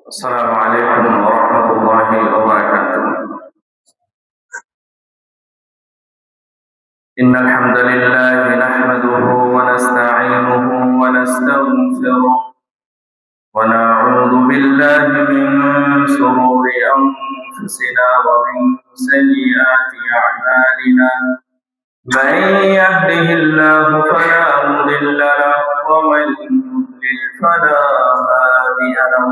السلام عليكم ورحمة الله وبركاته. إن الحمد لله نحمده ونستعينه ونستغفره ونعوذ بالله من شرور أنفسنا ومن سيئات أعمالنا. من يهده الله فلا مضل له ومن يضلل فلا هادي له.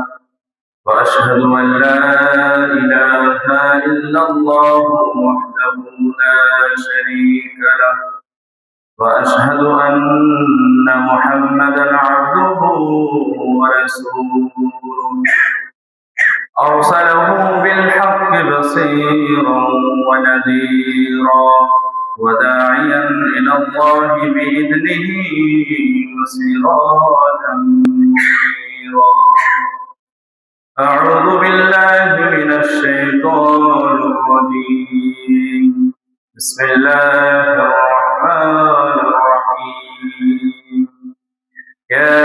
وأشهد أن لا إله إلا الله وحده لا شريك له. وأشهد أن محمدا عبده ورسوله أرسله بالحق بصيرا ونذيرا وداعيا إلى الله بإذنه وسراجا منيرا. أعوذ بالله من الشيطان الرجيم. بسم الله الرحمن الرحيم. يا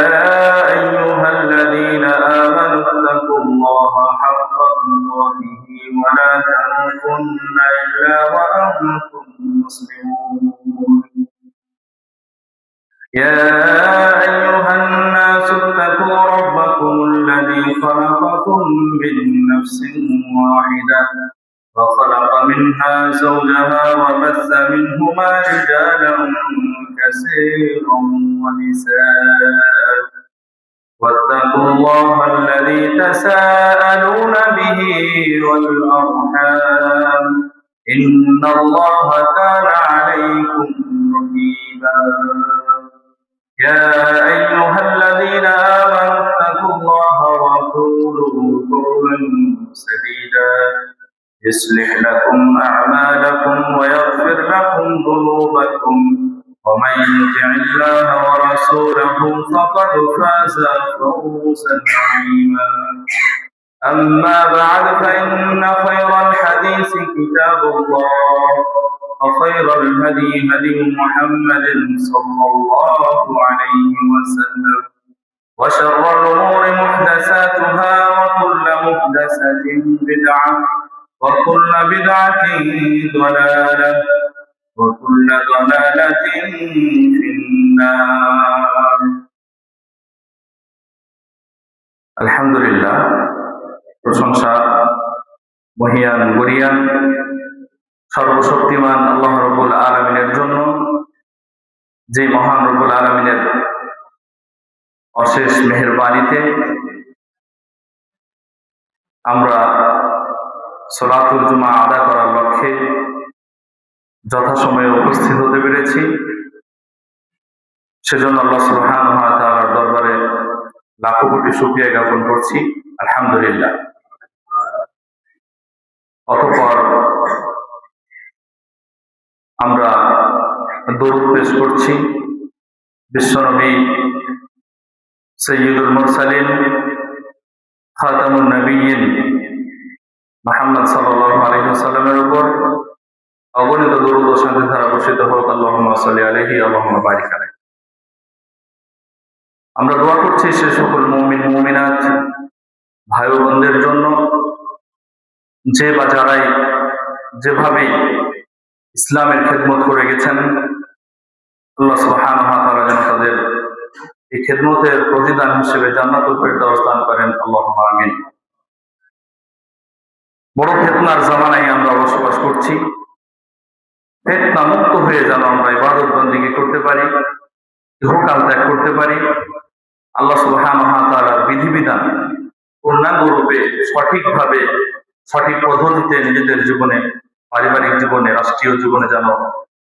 أيها الذين آمنوا اتقوا الله حق تقاته ولا تموتن إلا وأنتم مسلمون. يا أيها الناس اتقوا ربكم الذي خلقكم من نفس واحدة وخلق منها زوجها وبث منهما رجالا كثيرا ونساء. واتقوا الله الذي تساءلون به والأرحام إن الله كان عليكم رقيبا. يا أيها الذين آمنوا اتقوا الله وقولوا قولا سديدا يصلح لكم أعمالكم ويغفر لكم ذنوبكم ومن يطع الله ورسوله فقد فاز فوزا عظيما. أما بعد فإن خير الحديث كتاب الله وخير الهدي هدي محمد صلى الله عليه وسلم وشر الأمور محدثاتها وكل محدثة بدعة وكل بدعة ضلالة وكل ضلالة في النار. الحمد لله প্রশংসা মহিয়ান গরিয়ান সর্বশক্তিমান আল্লাহ রাব্বুল আলামিনের জন্য, যে মহান রব্বুল আলামিনের অশেষ মেহেরবানিতে আমরা সালাতুল জুমা আদায় করার লক্ষ্যে যথাসময়ে উপস্থিত হতে পেরেছি। সেজন্য আল্লাহ সুবহানাহু ওয়া তাআলার দরবারে লাখো কোটি শুকরিয়া জ্ঞাপন করছি, আলহামদুলিল্লাহ। অতঃপর আমরা দরুদ পেশ করছি বিশ্বনবী সাইয়্যিদুল মুরসালিন খাতামুন নবিয়্যিন মুহাম্মদ সাল্লাল্লাহু আলাইহি ওয়াসাল্লামের উপর অগণিত দরুদ ও শান্তি ধারা বর্ষিত হোক। আল্লাহুম্মা সাল্লি আলাইহি আল্লাহুম্মা বারিক আলাইহি। আমরা দোয়া করছি সে সকল মুমিন মুমিনাত ভাই ও বোনদের জন্য যে বা যারাই যেভাবে ইসলামের খেদমত করে গেছেন, আল্লাহ সুবহানাহু ওয়া তাআলা যেন তাদের এই খেদমতের প্রতিদান হিসেবে জান্নাতুল ফেরদাউস দান করেন, আল্লাহুম্মা আমিন। বড় ফিতনার জামানায় আমরা বসবাস করছি। ফিতনা মুক্ত হয়ে যেন আমরা ইবাদত বন্দেগী করতে পারি, ইহকাল ত্যাগ করতে পারি, আল্লাহ সুবহানাহু ওয়া তাআলার বিধিবিধান পূর্ণাঙ্গরূপে সঠিকভাবে সঠিক পদ্ধতিতে নিজেদের জীবনে, পারিবারিক জীবনে, রাষ্ট্রীয় জীবনে যেন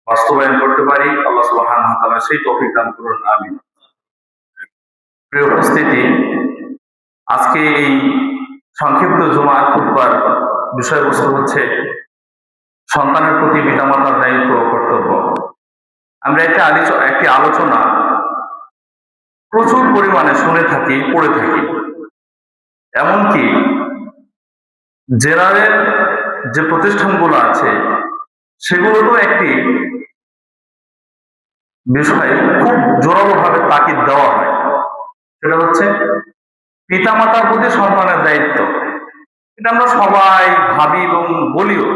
বাস্তবায়ন করতে পারি। আল্লাহ সুবহানাহু ওয়া তাআলা সেই তৌফিক দান করুন, আমিন। প্রিয় উপস্থিতি, আজকে এই সংক্ষিপ্ত জুমার খুতবার বিষয়বস্তু হচ্ছে সন্তানের প্রতি পিতামাতার দায়িত্ব ও কর্তব্য। আমরা একটি আলোচনা প্রচুর পরিমাণে শুনে থাকি, পড়ে থাকি। এমনকি জেনারেল যে প্রতিষ্ঠানগুলো আছে সেগুলোতেও একটি বিষয়ে খুব জোরালোভাবে তাকিদ দেওয়া হয়, সেটা হচ্ছে পিতামাতার প্রতি সন্তানের দায়িত্ব, এটা আমরা সবাই ভাবি এবং বলিও।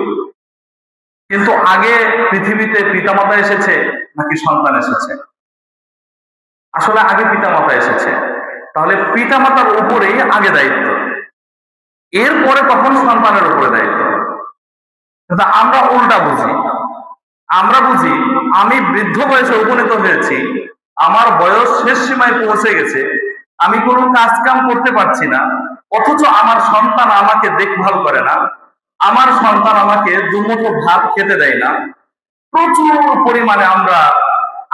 কিন্তু আগে পৃথিবীতে পিতামাতা এসেছে নাকি সন্তান এসেছে? আসলে আগে পিতামাতা এসেছে। তাহলে পিতামাতার উপরেই আগে দায়িত্ব, এরপরে তখন সন্তানের উপরে দায়িত্ব। কিন্তু আমরা উল্টা বুঝি। আমরা বুঝি আমি বৃদ্ধ বয়সে উপনীত হয়েছি, আমার বয়স শেষ সীমায় পৌঁছে গেছে, আমি কোনো কাজ কাম করতে পারছি না, অথচ আমার সন্তান আমাকে দেখভাল করে না, আমার সন্তান আমাকে দুমুঠো ভাত খেতে দেয় না। প্রচুর পরিমাণে আমরা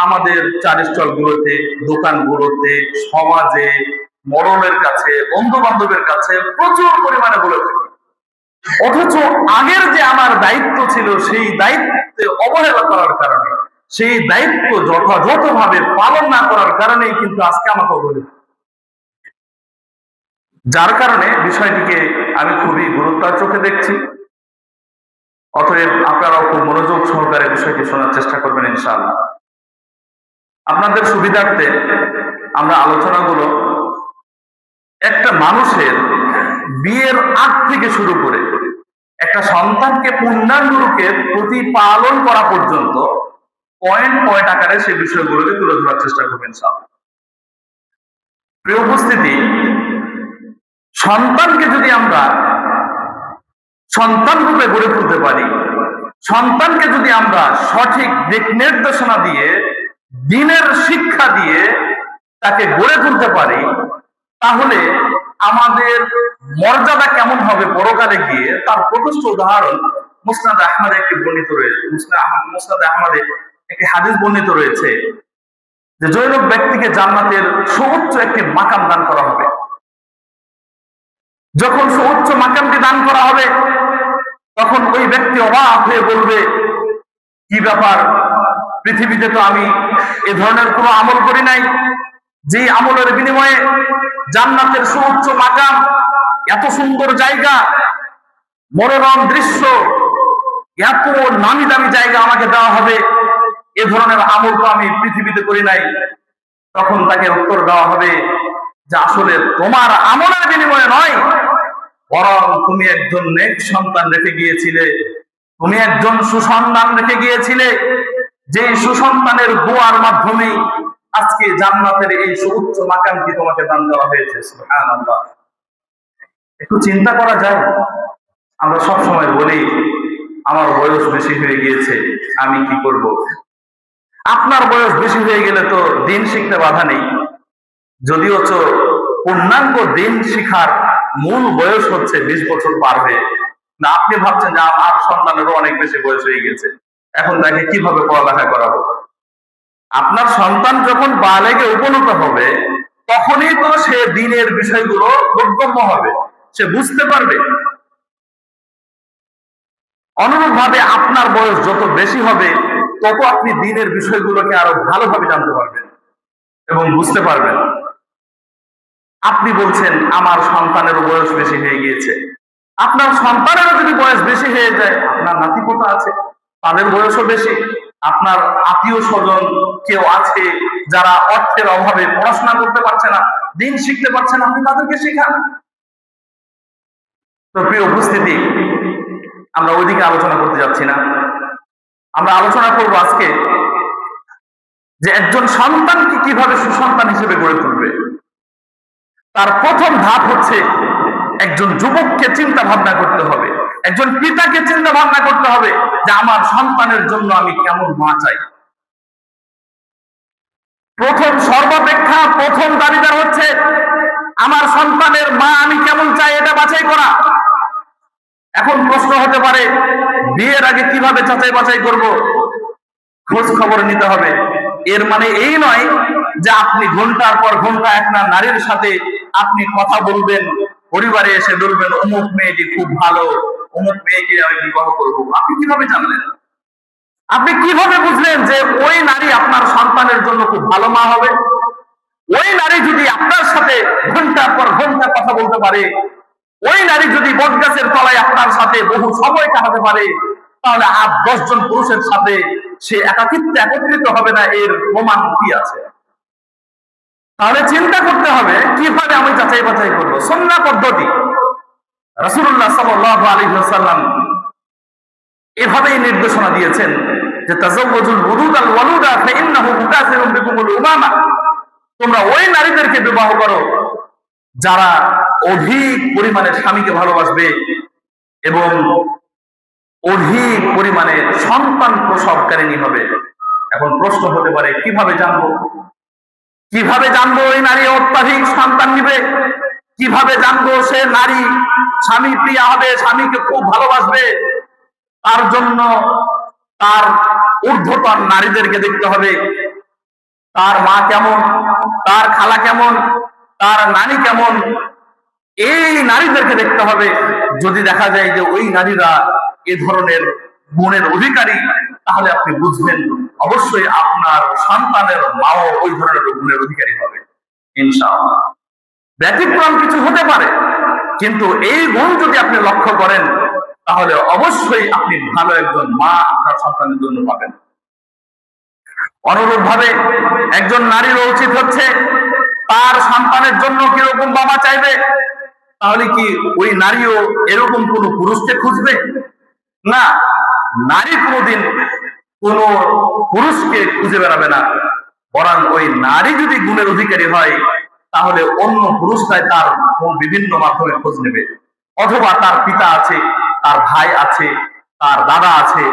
আমাদের চারিস্থল গুলোতে, দোকানগুলোতে, সমাজে, মরণের কাছে, বন্ধু বান্ধবের কাছে প্রচুর পরিমাণে বলে থাকি। অথচ আগের যে আমার দায়িত্ব ছিল, সেই দায়িত্বে অবহেলা করার কারণে, সেই দায়িত্ব যথাযথভাবে পালন না করার কারণেই কিন্তু আজকে আমাকে অবহেলা, যার কারণে বিষয়টিকে আমি খুবই গুরুত্বের চোখে দেখছি। অতএব আপনারাও খুব মনোযোগ সহকারে বিষয়টি শোনার চেষ্টা করবেন ইনশাআল্লাহ। আপনাদের সুবিধার্থে আমরা আলোচনাগুলো একটা মানুষের বিয়ের আগ থেকে শুরু করে একটা সন্তানকে পূর্ণাঙ্গরূপে প্রতিপালন করা পর্যন্ত পয়েন্ট পয়েন্ট আকারে সেই বিষয়গুলোকে তুলে ধরার চেষ্টা করবেন ইনশাআল্লাহ। প্রিয় উপস্থিতি, সন্তানকে যদি আমরা সন্তান রূপে গড়ে তুলতে পারি, সন্তানকে যদি আমরা সঠিক দিক নির্দেশনা দিয়ে, দিনের শিক্ষা দিয়ে তাকে গড়ে তুলতে পারি, তাহলে আমাদের মর্যাদা কেমন হবে পরকালে গিয়ে তার প্রকৃষ্ট উদাহরণ মুসনাদ আহমদে একটি বর্ণিত রয়েছে। মুসনাদ আহমদে একটি হাদিস বর্ণিত রয়েছে যে জৈনব ব্যক্তিকে জান্নাতের সর্বোচ্চ একটি মাকাম দান করা হবে। যখন সর্বোচ্চ মাকামটি দান করা হবে, তখন ওই ব্যক্তি অবাক হয়ে বলবে, কি ব্যাপার, পৃথিবীতে তো আমি এ ধরনের কোনো আমল করি নাই, যে আমলের বিনিময়ে জান্নাতের সর্বোচ্চ মাকাম, এত সুন্দর জায়গা, মনোরম দৃশ্য, এত নামি দামি জায়গা আমাকে দেওয়া হবে, এ ধরনের আমল তো আমি পৃথিবীতে করি নাই। তখন তাকে উত্তর দেওয়া হবে যে আসলে তোমার আমলের বিনিময়ে নয়, বরং তুমি একজন নেক সন্তান রেখে গিয়েছিলে, তুমি একজন সুসন্তান রেখে গিয়েছিলে, যে সুসন্তানের দোয়ার মাধ্যমেই আজকে জান্নাতের এই সর্বোচ্চ মাকামটি তোমাকে দান দেওয়া হয়েছে। সুবহানাল্লাহ। একটু চিন্তা করা যায়। আমরা সব সময় বলি আমার বয়স বেশি হয়ে গিয়েছে, আমি কি করব? আপনার বয়স বেশি হয়ে গেলে তো দিন শিখতে বাধা নেই, যদিও পূর্ণাঙ্গ দিন শিখার মূল বয়স হচ্ছে 20 বছর পার হয়ে। না, আপনি ভাবছেন যে আমার সন্তানেরও অনেক বেশি বয়স হয়ে গেছে, এখন তাকে কিভাবে পড়ালেখা করাবো? আপনার সন্তান যখন বালেগে উপনীত হবে, তখনই তো সে দিনের বিষয়গুলো বোধগম্য হবে, সে বুঝতে পারবে। অনুরূপ ভাবে আপনার বয়স যত বেশি হবে, তত আপনি দিনের বিষয়গুলোকে আরো ভালোভাবে জানতে পারবেন এবং বুঝতে পারবেন। আপনি বলছেন আমার সন্তানেরও বয়স বেশি হয়ে গিয়েছে, আপনার সন্তানেরও যদি বয়স বেশি হয়ে যায়, আপনার নাতিপোতা আছে, তাদের বয়সও বেশি, আপনার আত্মীয় স্বজন কেউ আছে যারা অর্থের অভাবে পড়াশোনা করতে পারছে না, দিন শিখতে পারছে না, আপনি তাদেরকে শেখান। তো প্রিয় উপস্থিতি, আমরা ওইদিকে আলোচনা করতে যাচ্ছি না। আমরা আলোচনা করব আজকে যে একজন সন্তানকে কিভাবে সুসন্তান হিসেবে গড়ে তুলবে। তার প্রথম ধাপ হচ্ছে একজন যুবককে চিন্তা ভাবনা করতে হবে, একজন পিতাকে চিন্তা ভাবনা করতে হবে যে আমার সন্তানের জন্য আমি কেমন মা চাই। সর্বাপেক্ষা প্রথম দাবিদার হচ্ছে আমার সন্তানের মা আমি কেমন চাই এটা বাছাই করা। এখন প্রশ্ন হতে পারে, বিয়ের আগে কিভাবে যাচাই বাছাই করব? খোঁজ খবর নিতে হবে। এর মানে এই নয় যে আপনি ঘন্টার পর ঘন্টা একটা নারীর সাথে আপনি কথা বলবেন, পরিবারে এসে বলবেন অমুক মেয়েটি খুব ভালো, অমুক মেয়েকে আমি বিবাহ করব। আপনি কিভাবে জানলেন? আপনি কিভাবে বুঝলেন যে ওই নারী আপনার সন্তানের জন্য খুব ভালো মা হবে? ওই নারী যদি আপনার সাথে ঘন্টার পর ঘন্টা কথা বলতে পারে, ওই নারী যদি বটগাছের তলায় আপনার সাথে বহু সময় কাটাতে পারে, তাহলে 8-10 জন পুরুষের সাথে সে একাকিত্বে একত্রিত হবে না, এর প্রমাণ কি আছে? তাহলে চিন্তা করতে হবে কিভাবে আমি যাচাই বাছাই করবো। সুন্নাহ পদ্ধতি, রাসূলুল্লাহ সাল্লাল্লাহু আলাইহি ওয়াসাল্লাম এভাবেই নির্দেশনা দিয়েছেন যে তাজাওয়াজুল ওয়ালুদ আল ওয়ালুদা ফাইন্নাহু মুকাসিরুম বিকুমুল উমামা, তোমরা ওই নারীদেরকে বিবাহ করো যারা অধিক পরিমাণে স্বামীকে ভালোবাসবে এবং অধিক পরিমাণে সন্তান প্রসবকারিণী হবে। এখন প্রশ্ন হতে পারে কিভাবে জানবো, কিভাবে জানবো ওই নারী অত্যাধিক সন্তান নিবে, কিভাবে জানবো সে নারী স্বামী প্রিয়া হবে, স্বামীকে খুব ভালোবাসবে। তার জন্য তার ঊর্ধ্বতন নারীদেরকে দেখতে হবে, তার মা কেমন, তার খালা কেমন, তার নানি কেমন, এই নারীদেরকে দেখতে হবে। যদি দেখা যায় যে ওই নারীরা এ ধরনের গুণের অধিকারী, তাহলে আপনি বুঝবেন অবশ্যই আপনার সন্তানের মাও ওই ধরনের গুণের অধিকারী হবে ইনশাআল্লাহ। ব্যতিক্রম কিছু হতে পারে, কিন্তু এই গুণ যদি আপনি লক্ষ্য করেন তাহলে অবশ্যই আপনি ভালো একজন মা আপনার সন্তানের জন্য পাবেন। অনুরূপ ভাবে একজন নারীর উচিত হচ্ছে তার সন্তানের জন্য কিরকম বাবা চাইবে। তাহলে কি ওই নারীও এরকম কোন পুরুষকে খুঁজবে? না, নারী কোনোদিন কোন পুরুষকে খুঁজে বেড়াবে না, বরং ওই নারী যদি গুণের অধিকারী হয় তাহলে অন্য পুরুষরাই তার বিভিন্ন মাধ্যমে খোঁজ নেবে। অথবা তার পিতা আছে, তার ভাই আছে, তার দাদা আছে,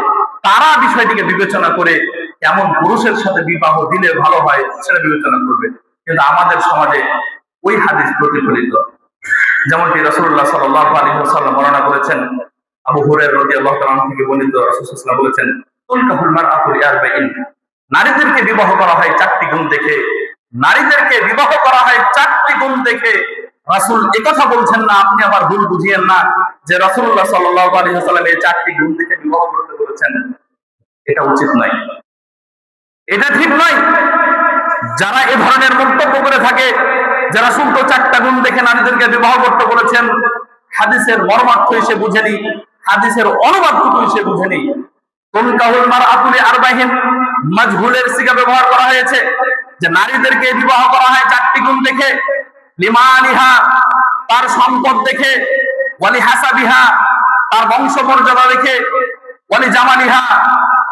তারা বিষয়টিকে বিবেচনা করে কেমন পুরুষের সাথে বিবাহ দিলে ভালো হয় সেটা বিবেচনা করবে। কিন্তু আমাদের সমাজে ওই হাদিস প্রতিফলিত, যেমনটি রাসূলুল্লাহ সাল্লাল্লাহু আলাইহি ওয়াসাল্লাম বর্ণনা করেছেন। আবু হুরায়রা রাদিয়াল্লাহু তাআলা আনহু থেকে বর্ণিত, রাসূল সাল্লাল্লাহু আলাইহি ওয়াসাল্লাম বলেছেন, তুনকাহুল মারআতু লিআরবাইন, নারীদেরকে বিবাহ করা হয় 4টি গুণ দেখে। নারীদেরকে বিবাহ করা হয় 4টি গুণ দেখে। রাসূল একথা বলছেন না, আপনি আবার ভুল বুঝিয়েন না যে রাসূলুল্লাহ সাল্লাল্লাহু আলাইহি ওয়াসাল্লাম এই 4টি গুণ দেখে বিবাহ করতে বলেছেন। এটা উচিত নয়, এটা ঠিক নয়। যারা এ ধরনের মন্তব্য করে থাকে যে রাসূল তো 4টা গুণ দেখে নারীদেরকে বিবাহ করতে বলেছেন, হাদিসের মর্মার্থ এসে বুঝেনি, হাদিসের অনুবাদটুকু এসে বুঝেনি। তুনকাহুল মারআতু লিআরবাইন মাজহুলের সিগা ব্যবহার করা হয়েছে যে নারীদেরকে বিবাহ করা হয় 4টি গুণ দেখে। লিমালিহা, তার সম্পদ দেখে, ওয়ালি হাসাবিহা, তার বংশমর্যাদা দেখে, ওয়ালি জামালিহা,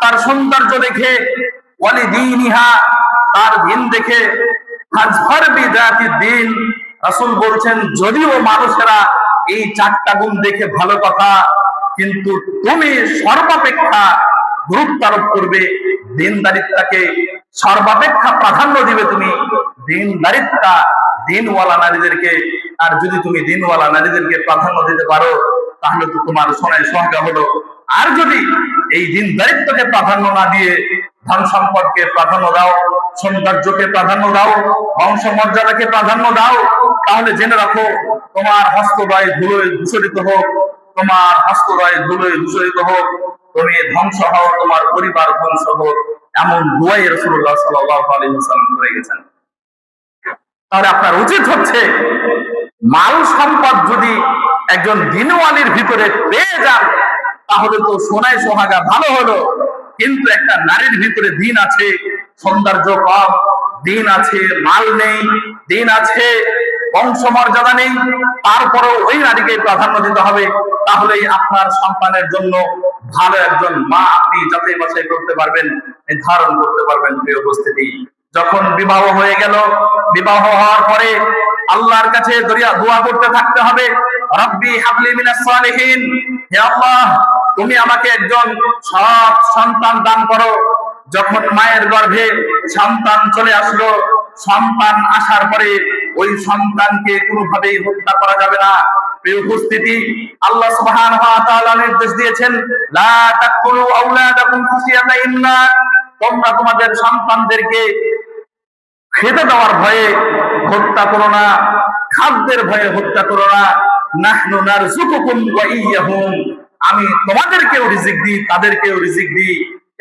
তার সৌন্দর্য দেখে, ওয়ালি দীনিহা, তার দিন দেখে। ফাজফার বিযাতিদ দ্বীন, রাসূল বলছেন যদিও মানুষেরা এই 4টা গুণ দেখে ভালো কথা, কিন্তু তুমি সর্বাপেক্ষা গুরুত্ব আরোপ করবে দিনদারিত্বকে, সর্বাপেক্ষা প্রাধান্য দিবে তুমি দিনদারিত্ব, দিনওয়ালা নারীদেরকে। আর যদি তুমি দিনওয়ালা নারীদেরকে প্রাধান্য দিতে পারো তাহলে তো তোমার সোনায় সোহাগা হলো। আর যদি এই দিনদারিত্বকে প্রাধান্য না দিয়ে ধন সম্পদকে প্রাধান্য দাও, সৌন্দর্যকে প্রাধান্য দাও, বংশ মর্যাদাকে প্রাধান্য দাও, তাহলে জেনে রাখো তোমার হস্তদয় ধুলোয় ধূসরিত হোক, তোমার হস্তদয় ধুলোয় ধূসরিত হোক, তুমি ধ্বংস হও, তোমার পরিবার ধ্বংস হোক। এমন দুআই রাসূলুল্লাহ সাল্লাল্লাহু আলাইহি ওয়াসাল্লাম করে গেছেন। তাহলে আপনার উচিত হচ্ছে মাল সম্পদ যদি একজন দিনওয়ালির ভিতরে পেয়ে যান তাহলে তো সোনায় সোহাগা ভালো হলো, কিন্তু একটা নারীর ভিতরে দিন আছে, সৌন্দর্য কম, দিন আছে, মাল নেই, দিন আছে, বংশমর্যাদা নেই, তারপরেও ওই নারীকে প্রাধান্য দিতে হবে। তাহলেই আপনার সন্তানের জন্য ভালো একজন মা আপনি যাচাই বাছাই করতে পারবেন, নির্ধারণ করতে পারবেন। প্রিয় উপস্থিতি, যখন বিবাহ হয়ে গেল, বিবাহ হওয়ার পরে আল্লাহর কাছে দোয়া করতে থাকতে হবে, রব্বি হাবলি মিনাস সালিহিন, হে আল্লাহ তুমি আমাকে একজন সৎ সন্তান দান করো। যখন মায়ের গর্ভে সন্তান চলে আসলো, সন্তান আসার পরে ওই সন্তানকে কোনোভাবেই হত্যা করা যাবে না। প্রিয় উপস্থিতি, আল্লাহ সুবহানাহু ওয়া তাআলা নির্দেশ দিয়েছেন, লা তাকতুলু আওলাদাকুম খাশিয়াতা ইমলাক, তোমরা তোমাদের সন্তানদেরকে খেতে দেওয়ার ভয়ে হত্যা করো না, খাদ্যের ভয়ে হত্যা করো না। নাহনু নারযুকুকুম ওয়া ইয়্যাহুম, আমি তোমাদেরকেও রিজিক দিই, তাদেরকেও রিজিক দিই।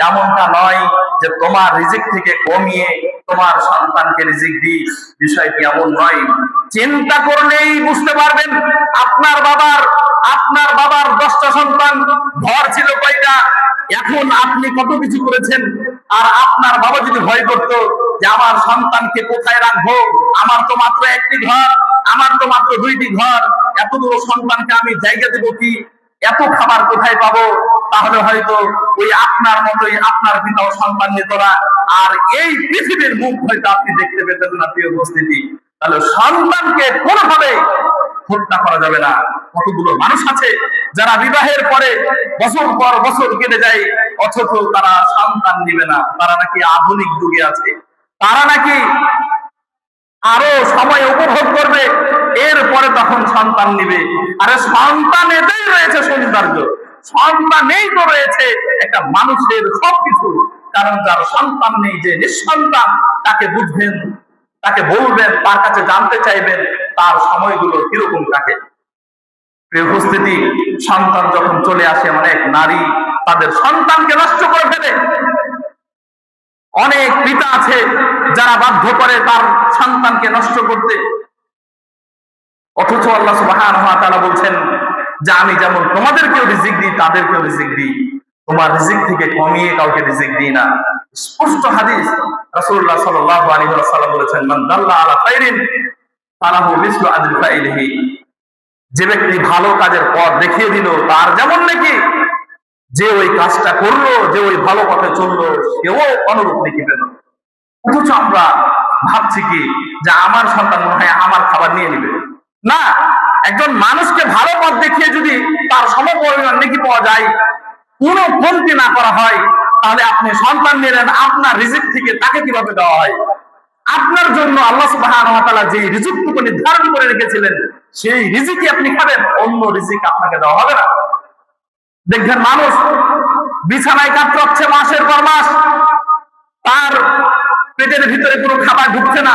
এমনটা নয় যে তোমার রিজিক থেকে কমিয়ে তোমার সন্তানকে রিজিক দিই, বিষয়টি এমন নয়। চিন্তা করলেই বুঝতে পারবেন আপনার বাবার 10টা সন্তান, ঘর ছিল কয়টা, এখন আপনি কত কিছু করেছেন। আর আপনার বাবা যদি ভয় করতো যে আমার সন্তানকে কোথায় রাখবো, আমার তো মাত্র একটি ঘর, আমার তো মাত্র দুইটি ঘর, এতগুলো সন্তানকে আমি জায়গা দেবো কি, এত খাবার কোথায় পাবো? তাহলে হয়তো ওই আপনার মতোই আপনার পিতাও সন্তান নিত না, আর এই পৃথিবীর মুখ হয়তো আপনি দেখতে পেতেন না। প্রিয় উপস্থিতি, তাহলে সন্তানকে কোনোভাবে হত্যা করা যাবে না। কতগুলো মানুষ আছে যারা বিবাহের পরে বছর পর বছর কেটে যায়, অথচ তারা সন্তান নিবে না। তারা নাকি আধুনিক যুগে আছে, তারা নাকি আরো সময় উপভোগ করবে, এরপরে তখন সন্তান নিবে। আরে সন্তান এতেই রয়েছে সৌন্দর্য, সন্তানেই তো রয়েছে একটা মানুষের সবকিছু। কারণ যার সন্তান নেই, যে নিঃসন্তান, তাকে বুঝবেন, তাকে বলবেন, তার কাছে জানতে চাইবেন তার সময়গুলো কিরকম কাটে। প্রিয় উপস্থিতি, সন্তান যখন চলে আসে, অনেক নারী তাদের সন্তানকে নষ্ট করে ফেলে। অনেক পিতা আছে যারা বাধ্য করে তার সন্তানকে নষ্ট করতে। অথচ আল্লাহ সুবহানাহু ওয়া তাআলা বলছেন যে আমি যেমন তোমাদেরকেও রিজিক দিই, তাদেরকেও রিজিক দিই, তোমার রিজিক থেকে কমিয়ে কাউকে রিজিক দিই না। স্পষ্ট হাদিস, রাসূলুল্লাহ সাল্লাল্লাহু আলাইহি ওয়াসাল্লাম বলেছেন, মান দাল্লা আলা খাইরিন ফালাহু মিসলু আজরি ফাইলিহি। যে ব্যক্তি ভালো কাজের পথ দেখিয়ে দিল, তার যেমন নাকি, যে ওই কাজটা করলো, যে ওই ভালো পথে চললো, সেও অনুরূপ নেকি পেল। অথচ আমরা ভাবছি কি যে আমার সন্তান মনে হয় আমার খাবার নিয়ে নিবে। না, একজন মানুষকে ভালো পথ দেখিয়ে যদি তার সমপরিমাণ নেকি পাওয়া যায়, কোনো কমতি না করা হয়, তাহলে আপনি সন্তান নিলেন, আপনার রিজিক থেকে তাকে কিভাবে দেওয়া হয়? আপনার জন্য আল্লাহ সুবহানাহু ওয়া তাআলা যে রিজিকটুকু নির্ধারণ করে রেখেছিলেন, সেই রিজিকই আপনি খাবেন, অন্য রিজিক আপনাকে দেওয়া হবে না। দেখবেন মানুষ বিছানায় কাতরাচ্ছে মাসের পর মাস, তার পেটের ভিতরে কোনো খাবার ঢুকছে না।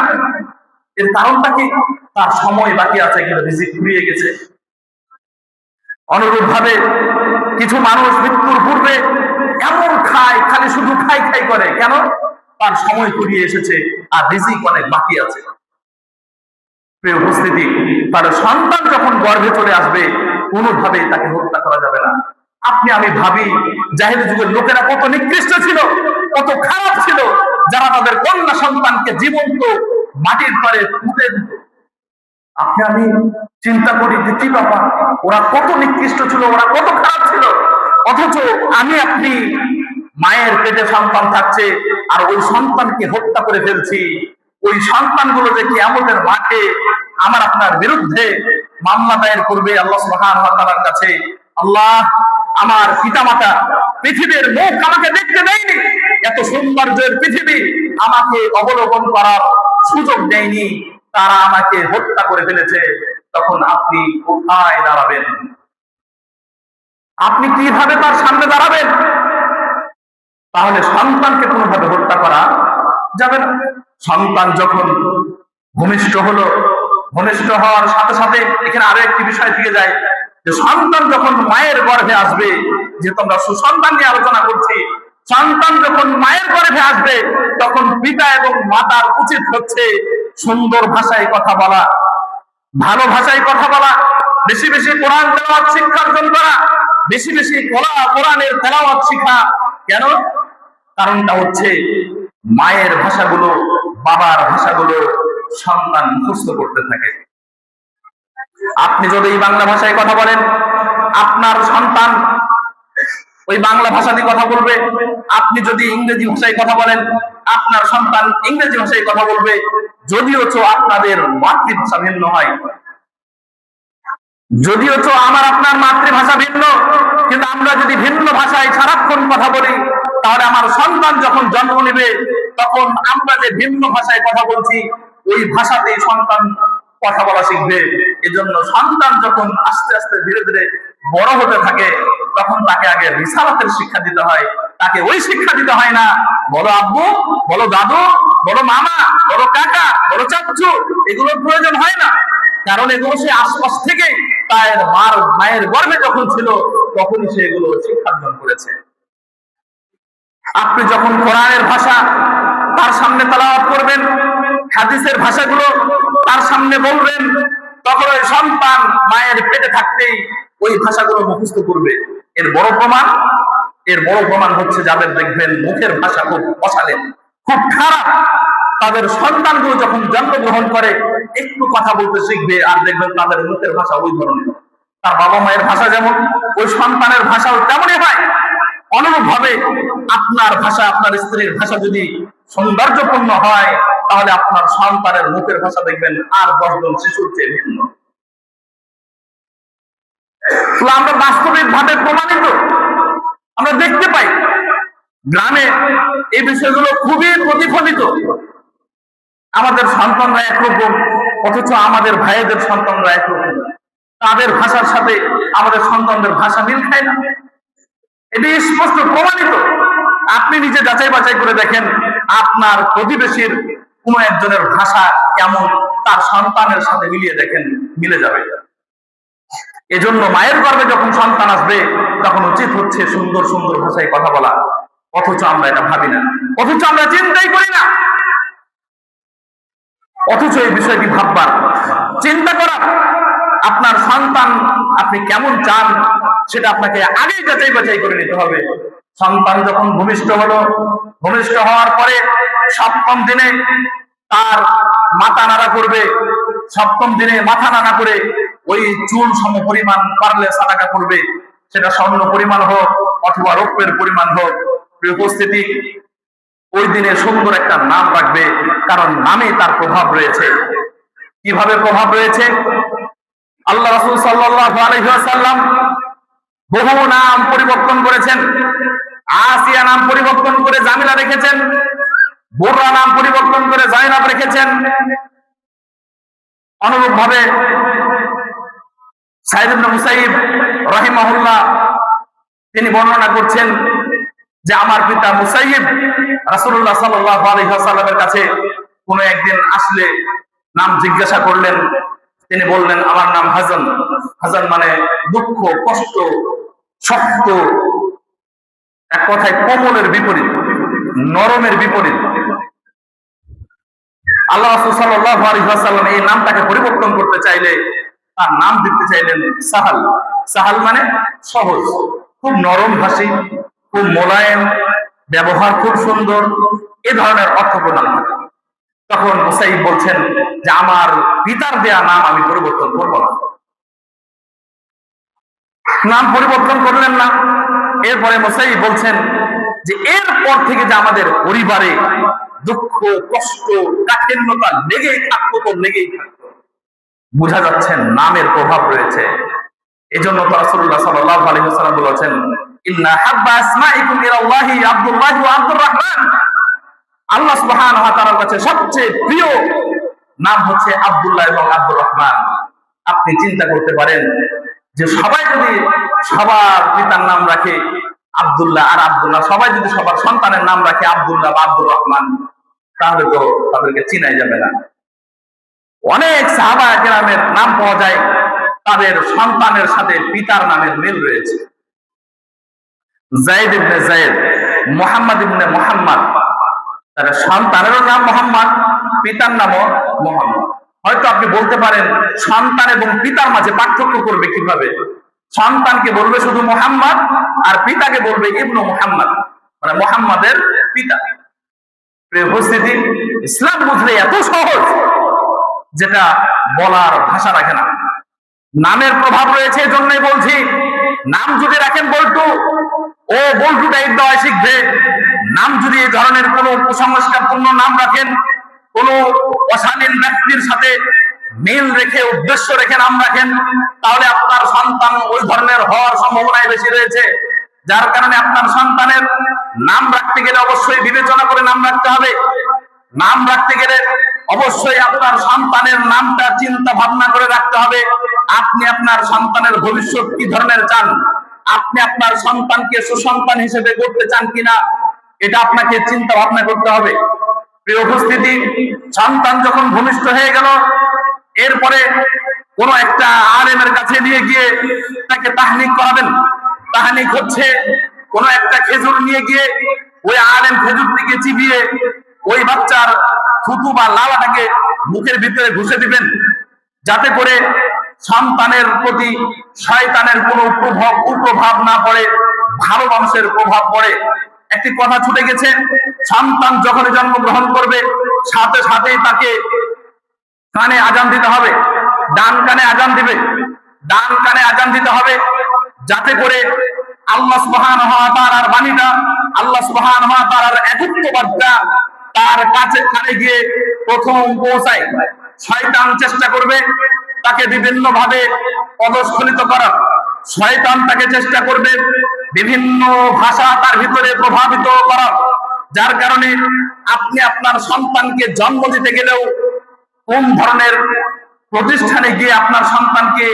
এর কারণটা কি? তার সময় বাকি আছে, কিন্তু রিজিক ফুরিয়ে গেছে। অনুরূপ ভাবে কিছু মানুষ মৃত্যুর পূর্বে এমন খায়, খালি শুধু খাই খাই করে, কেন? তার সময় ফুরিয়ে এসেছে আর রিজিক অনেক বাকি আছে। প্রিয় উপস্থিতি, তার সন্তান যখন গর্ভে চলে আসবে, কোনোভাবেই তাকে হত্যা করা যাবে না। আপনি আমি ভাবি জাহেলি যুগের লোকেরা কত নিকৃষ্ট ছিল, কত খারাপ ছিল, যারা তাদের কন্যা সন্তানকে জীবন্ত মাটির পরে পুঁতে দিত। আপনি আমি চিন্তা করি যে কি বাবা, ওরা কত নিকৃষ্ট ছিল, ওরা কত খারাপ ছিল। অথচ আমি আপনি মায়ের পেটে সন্তান থাকছে আর ওই সন্তানকে হত্যা করে ফেলছি। ওই সন্তানগুলো যে কিয়ামতের মাঠে আমার আপনার বিরুদ্ধে মামলা দায়ের করবে আল্লাহ সুবহানাহু ওয়া তাআলার কাছে। আল্লাহ, আমার পিতামাতা পৃথিবীর মুখ আমাকে দেখতে দেয়নি, এত সৌন্দর্যের পৃথিবী আমাকে অবলোকন করার সুযোগ দেয়নি, তারা আমাকে হত্যা করে ফেলেছে। তখন আপনি কোথায় দাঁড়াবেন? আপনি কিভাবে তার সামনে দাঁড়াবেন? তাহলে সন্তানকে কোনোভাবে হত্যা করা যাবে না। সন্তান যখন ভূমিষ্ঠ হলো, ভূমিষ্ঠ হওয়ার সাথে সাথে এখানে আরো একটি বিষয় থেকে যায় যে সন্তান যখন মায়ের গর্ভে আসবে, যে তোমরা সুসন্তান নিয়ে আলোচনা করছি, সন্তান যখন মায়ের গর্ভে আসবে, তখন পিতা এবং মাতার উচিত হচ্ছে সুন্দর ভাষায় কথা বলা, ভালো ভাষায় কথা বলা, বেশি বেশি কোরআন তেলাওয়াত শিক্ষা অর্জন করা, বেশি বেশি কোরআনের তেলাওয়াত শিখা। কেন? কারণটা হচ্ছে মায়ের ভাষাগুলো, বাবার ভাষাগুলো সন্তান মুখস্থ করতে থাকে। আপনি যদি বাংলা ভাষায় কথা বলেন, আপনার সন্তান ওই বাংলা ভাষা দিয়ে কথা বলবে। আপনি যদি ইংরেজি ভাষায় কথা বলেন, আপনার সন্তান ইংরেজি ভাষায় কথা বলবে, যদিও আপনাদের মাতৃভাষা ভিন্ন হয়, যদিও আমার আপনার মাতৃভাষা ভিন্ন, কিন্তু আমরা যদি ভিন্ন ভাষায় সারাক্ষণ কথা বলি, তাহলে আমার সন্তান যখন জন্ম নেবে, তখন আমরা যে ভিন্ন ভাষায় কথা বলছি, ওই ভাষাতেই সন্তান কথা বলা শিখবে। এজন্য সন্তান যখন আস্তে আস্তে ধীরে ধীরে বড় হতে থাকে, তখন তাকে আগে রিসালাতের শিক্ষা দিতে হয়। তাকে ওই শিক্ষা দিতে হয় না বলো আব্বু, বলো দাদু, বলো মামা, বলো কাকা, বলো চাচু, এগুলোর প্রয়োজন হয় না। কারণ এগুলো সে আশপাশ থেকে তার মায়ের গর্ভে যখন ছিল, তখনই সে এগুলো শিক্ষার্জন করেছে। আপনি যখন কোরআনের ভাষা তার সামনে তেলাওয়াত করবেন, হাদিসের ভাষাগুলো তার সামনে বলবেন, তখন ওই সন্তান মায়ের পেটে থাকতেই ওই ভাষাগুলো মুখস্থ করবে। এর বড় প্রমাণ হচ্ছে যাদের দেখবেন মুখের ভাষা খুব অশালীন, খুব খারাপ, তাদের সন্তানগুলো যখন জন্মগ্রহণ করে একটু কথা বলতে শিখবে, আর দেখবেন তাদের মুখের ভাষা ওই ধরনের। তার বাবা মায়ের ভাষা যেমন, ওই সন্তানের ভাষাও তেমনই হয়। অনুরূপ ভাবে আপনার ভাষা, আপনার স্ত্রীর ভাষা যদি সৌন্দর্যপূর্ণ হয়, তাহলে আপনার সন্তানের মুখের ভাষা দেখবেন আর 10 জন শিশুর চেয়ে ভিন্ন। আমরা বাস্তবিক ভাবে প্রমাণিত, আমরা দেখতে পাই গ্রামে এই বিষয়গুলো খুবই প্রতিফলিত। আমাদের সন্তানরা একরকম, অথচ আমাদের ভাইদের সন্তানরা একরকম। তাদের ভাষার সাথে আমাদের সন্তানদের ভাষা মিল খায় না। এটি স্পষ্ট প্রমাণিত। আপনি নিজে যাচাই বাছাই করে দেখেন, আপনার প্রতিবেশীর কোন একজনের ভাষা কেমন, তার সন্তানের সাথে মিলিয়ে দেখেন, মিলে যাবে। এজন্য মায়ের গর্ভে যখন সন্তান আসবে, তখন উচিত হচ্ছে সুন্দর সুন্দর ভাষায় কথা বলা। অথচ আমরা এটা ভাবি না, অথচ আমরা চিন্তাই করি না। অথচ এই বিষয়টি ভাববার, চিন্তা করার, আপনার সন্তান আপনি কেমন চান সেটা আপনাকে আগেই যাচাই বাছাই করে নিতে হবে। সন্তান যখন ভূমিষ্ঠ হলো, ভূমিষ্ঠ হওয়ার পরে 7ম দিনে তার মাথা নাড়া করবে। 7ম দিনে মাথা নাড়া করে ওই চুল সম পরিমাণ পারলে সাদাকা করবে, সেটা স্বর্ণ পরিমাণ হোক অথবা রৌপ্যের পরিমাণ হোক। প্রিয় উপস্থিতি, ওই দিনে সুন্দর একটা নাম রাখবে, কারণ নামে তার প্রভাব রয়েছে। কিভাবে প্রভাব রয়েছে? আল্লাহ রাসূল সাল্লাল্লাহু আলাইহি ওয়াসাল্লাম বহু নাম পরিবর্তন করেছেন। আসিয়া নাম পরিবর্তন করে জামিলা রেখেছেন, বুররা নাম পরিবর্তন করে জাইনাব রেখেছেন। অনুরূপ ভাবে সাঈদ ইবনে মুসাইয়িব রাহিমাহুল্লাহ তিনি বর্ণনা করছেন যে আমার পিতা মুসাইয়িব রাসূলুল্লাহ সাল্লাল্লাহু আলাইহি ওয়াসাল্লামের কাছে কোনো একদিন আসলে নাম জিজ্ঞাসা করলেন। তিনি বললেন, আমার নাম হাসান। হাসান মানে দুঃখ, কষ্ট, শক্ত, এক কথায় কোমলের বিপরীত, নরমের বিপরীত। আল্লাহ রাসূল সাল্লাল্লাহু আলাইহি ওয়াসাল্লাম এই নামটাকে পরিবর্তন করতে চাইলে তার নাম দিতে চাইলেন সাহাল। সাহাল মানে সহজ, খুব নরম ভাষী, খুব মোলায়েম, ব্যবহার খুব সুন্দর, এ ধরনের অর্থ প্রদান করে। তখন মুসাইয়িব বলছেন যে আমার পিতার দেয়া নাম আমি পরিবর্তন করব না। নাম পরিবর্তন করলেন না। এরপরে মুসাইয়িব বলছেন যে এরপর থেকে যে আমাদের পরিবারে দুঃখ, কষ্ট, কাঠিন্যতা লেগেই থাকতো, তো লেগেই থাকতো। বোঝা যাচ্ছে নামের প্রভাব রয়েছে। এজন্য রাসূলুল্লাহ সাল্লাল্লাহু আলাইহি ওয়াসাল্লাম বলেছেন, ইন্না হাব্বা আসমাইকুম ইলাল্লাহি আব্দুল্লাহ ওয়া আব্দুর রহমান। আল্লাহ সুবহানাহু ওয়া তাআলার কাছে সবচেয়ে প্রিয় নাম হচ্ছে আব্দুল্লাহ এবং আব্দুর রহমান। আপনি চিন্তা করতে পারেন যে সবাই যদি সবার পিতার নাম রাখে আব্দুল্লাহ আর আব্দুল্লাহ, সবাই যদি সবার সন্তানের নাম রাখে আব্দুল্লাহ বা আব্দুর রহমান, তাহলে তো তাদেরকে চিনাই যাবে না। অনেক সাহাবা কেরামের নাম পাওয়া যায়, তাদের সন্তানের সাথে পিতার নামের মিল রয়েছে। যায়েদ ইবনে যায়েদ, মুহাম্মদ ইবনে মুহাম্মদ, তার সন্তানেরও নাম মোহাম্মদ, পিতার নামও মোহাম্মদ। হয়তো আপনি বলতে পারেন সন্তান এবং পিতার মাঝে পার্থক্য করবে কিভাবে? সন্তানকে বলবে শুধু মোহাম্মদ, আর পিতাকে বলবে ইবনু মুহাম্মদ, মানে মোহাম্মদের পিতা। প্রিয় উপস্থিতি, ইসলাম বুঝলে এত সহজ যেটা বলার ভাষা রাখে না। নামের প্রভাব রয়েছে, এজন্যই বলছি, নাম যদি রাখেন বল্টু, ও বল্টু টাইপ দেওয়া শিখবে। নাম যদি এই ধরনের কোন কুসংস্কারপূর্ণ নাম রাখেন, কোন অশালীন ব্যক্তির সাথে মিল রেখে, উদ্দেশ্য রেখে নাম রাখেন, তাহলে আপনার সন্তান ওই ধরনের হওয়ার সম্ভাবনাই বেশি রয়েছে। যার কারণে আপনার সন্তানের নাম রাখতে গেলে অবশ্যই বিবেচনা করে নাম রাখতে হবে। নাম রাখতে গেলে অবশ্যই আপনার সন্তানের নামটা চিন্তা ভাবনা করে রাখতে হবে। আপনি আপনার সন্তানের ভবিষ্যৎ কি ধরনের চান, আপনি আপনার সন্তানকে সুসন্তান হিসেবে গড়তে চান কিনা, এটা আপনাকে চিন্তা ভাবনা করতে হবে। প্রিয় উপস্থিতি, সন্তান যখন ভূমিষ্ঠ হয়ে গেল, এরপরে কোন একটা আলেমের কাছে নিয়ে গিয়ে তাকে তাহনিক করাবেন। তাহনিক হচ্ছে কোন একটা খেজুর নিয়ে গিয়ে ওই আলেম খেজুরটিকে চিবিয়ে ওই বাচ্চার থুতু বা লালাটাকে মুখের ভিতরে ঘুষে দিবেন, যাতে করে সন্তানের প্রতি শয়তানের কোনো কুপ্রভাব না পড়ে, ভালো মানুষের প্রভাব পড়ে। একটি কথা ছুটে গেছে, সন্তান যখন জন্মগ্রহণ করবে সাথে সাথেই তাকে কানে আজান দিতে হবে, ডান কানে আজান দিবে, ডান কানে আজান দিতে হবে, যাতে করে আল্লাহ সুবহানাহু ওয়া তাআলার বাণীটা, আল্লাহ সুবহানাহু ওয়া তাআলার একত্ববাদটা তার কাছে কানে গিয়ে প্রথম পৌঁছায়। শয়তান চেষ্টা করবে তাকে বিভিন্ন ভাবে পদস্খলিত করার, শয়তান তাকে চেষ্টা করবে বিভিন্ন ভাষা তার ভিতরে প্রভাবিত করার, যার কারণে আপনি আপনার সন্তানকে জন্ম দিতে গেলেও কোন ধরনের প্রতিষ্ঠানে গিয়ে আপনার সন্তানকে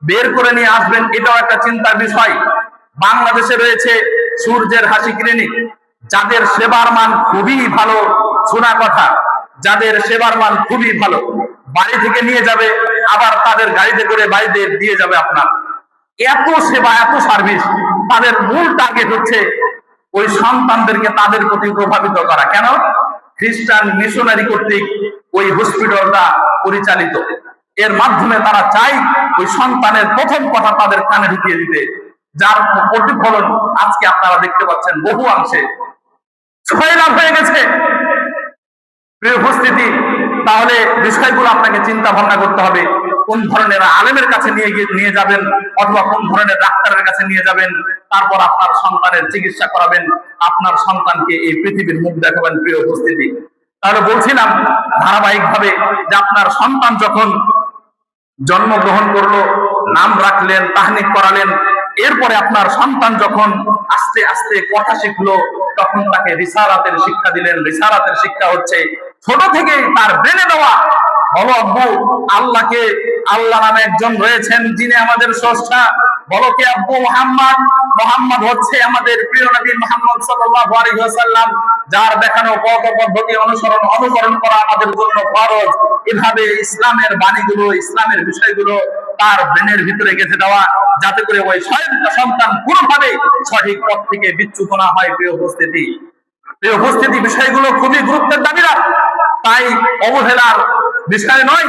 বের করে নিয়ে আসবেন, এটাও একটা চিন্তার বিষয়। বাংলাদেশে রয়েছে সূর্যের হাসি ক্লিনিক, যাদের সেবার মান খুবই ভালো, শোনা কথা, যাদের সেবার মান খুবই ভালো, বাড়ি থেকে নিয়ে যাবে আবার তাদের গাড়িতে করে বাড়িতে দিয়ে যাবে আপনার। এত সেবা, এত সার্ভিস, তাদের মূল টার্গেট হচ্ছে ওই সন্তানদেরকে তাদের প্রতি প্রভাবিত করা। কেন? খ্রিস্টান মিশনারি কর্তৃক ওই হসপিটালটা পরিচালিত, এর মাধ্যমে তারা চায় ওই সন্তানের প্রথম কথা তাদের কানে ঢুকিয়ে দিতে, যার প্রতিফলন আজকে আপনারা দেখতে পাচ্ছেন বহু অংশে ছয়লাভ হয়ে গেছে। প্রিয় উপস্থিতি, তাহলে বিষয়গুলো আপনাকে চিন্তা ভাবনা করতে হবে, কোন ধরনের আলেমের কাছে নিয়ে যাবেন অথবা কোন ধরনের ডাক্তারের কাছে নিয়ে যাবেন, তারপর আপনার সন্তানের চিকিৎসা করাবেন, আপনার সন্তানকে এই পৃথিবীর মুখ দেখাবেন। প্রিয় উপস্থিতি, তাহলে বলছিলাম ধারাবাহিক ভাবে যে আপনার সন্তান যখন জন্মগ্রহণ করলো, নাম রাখলেন, তাহনিক করালেন, এরপরে আপনার সন্তান যখন আস্তে আস্তে কথা শিখলো, তখন তাকে রিসালাতের শিক্ষা দিলেন। রিসালাতের শিক্ষা হচ্ছে ছোট থেকেই তার ব্রেনে দেওয়া, বলো আব্বু আল্লাহকে, আল্লাহ নামে একজন রয়েছেন যিনি আমাদের স্রষ্টা, বলো কে আব্বু? মুহাম্মদ। মুহাম্মদ হচ্ছে আমাদের প্রিয় নবী মুহাম্মদ সাল্লাল্লাহু আলাইহি ওয়াসাল্লাম, যার দেখানো পথ পদ্ধতি অনুকরণ করা আমাদের জন্য ফরজ। এভাবে ইসলামের বাণীগুলো, ইসলামের বিষয়গুলো তার ব্রেনের ভিতরে গেঁথে দেওয়া, যাতে করে ওই সন্তান কোনোভাবে সঠিক পথ থেকে বিচ্যুত না হয়। প্রিয় উপস্থিতি, বিষয়গুলো খুবই গুরুত্বের দাবিদার, তাই অবহেলার বিষয় নয়,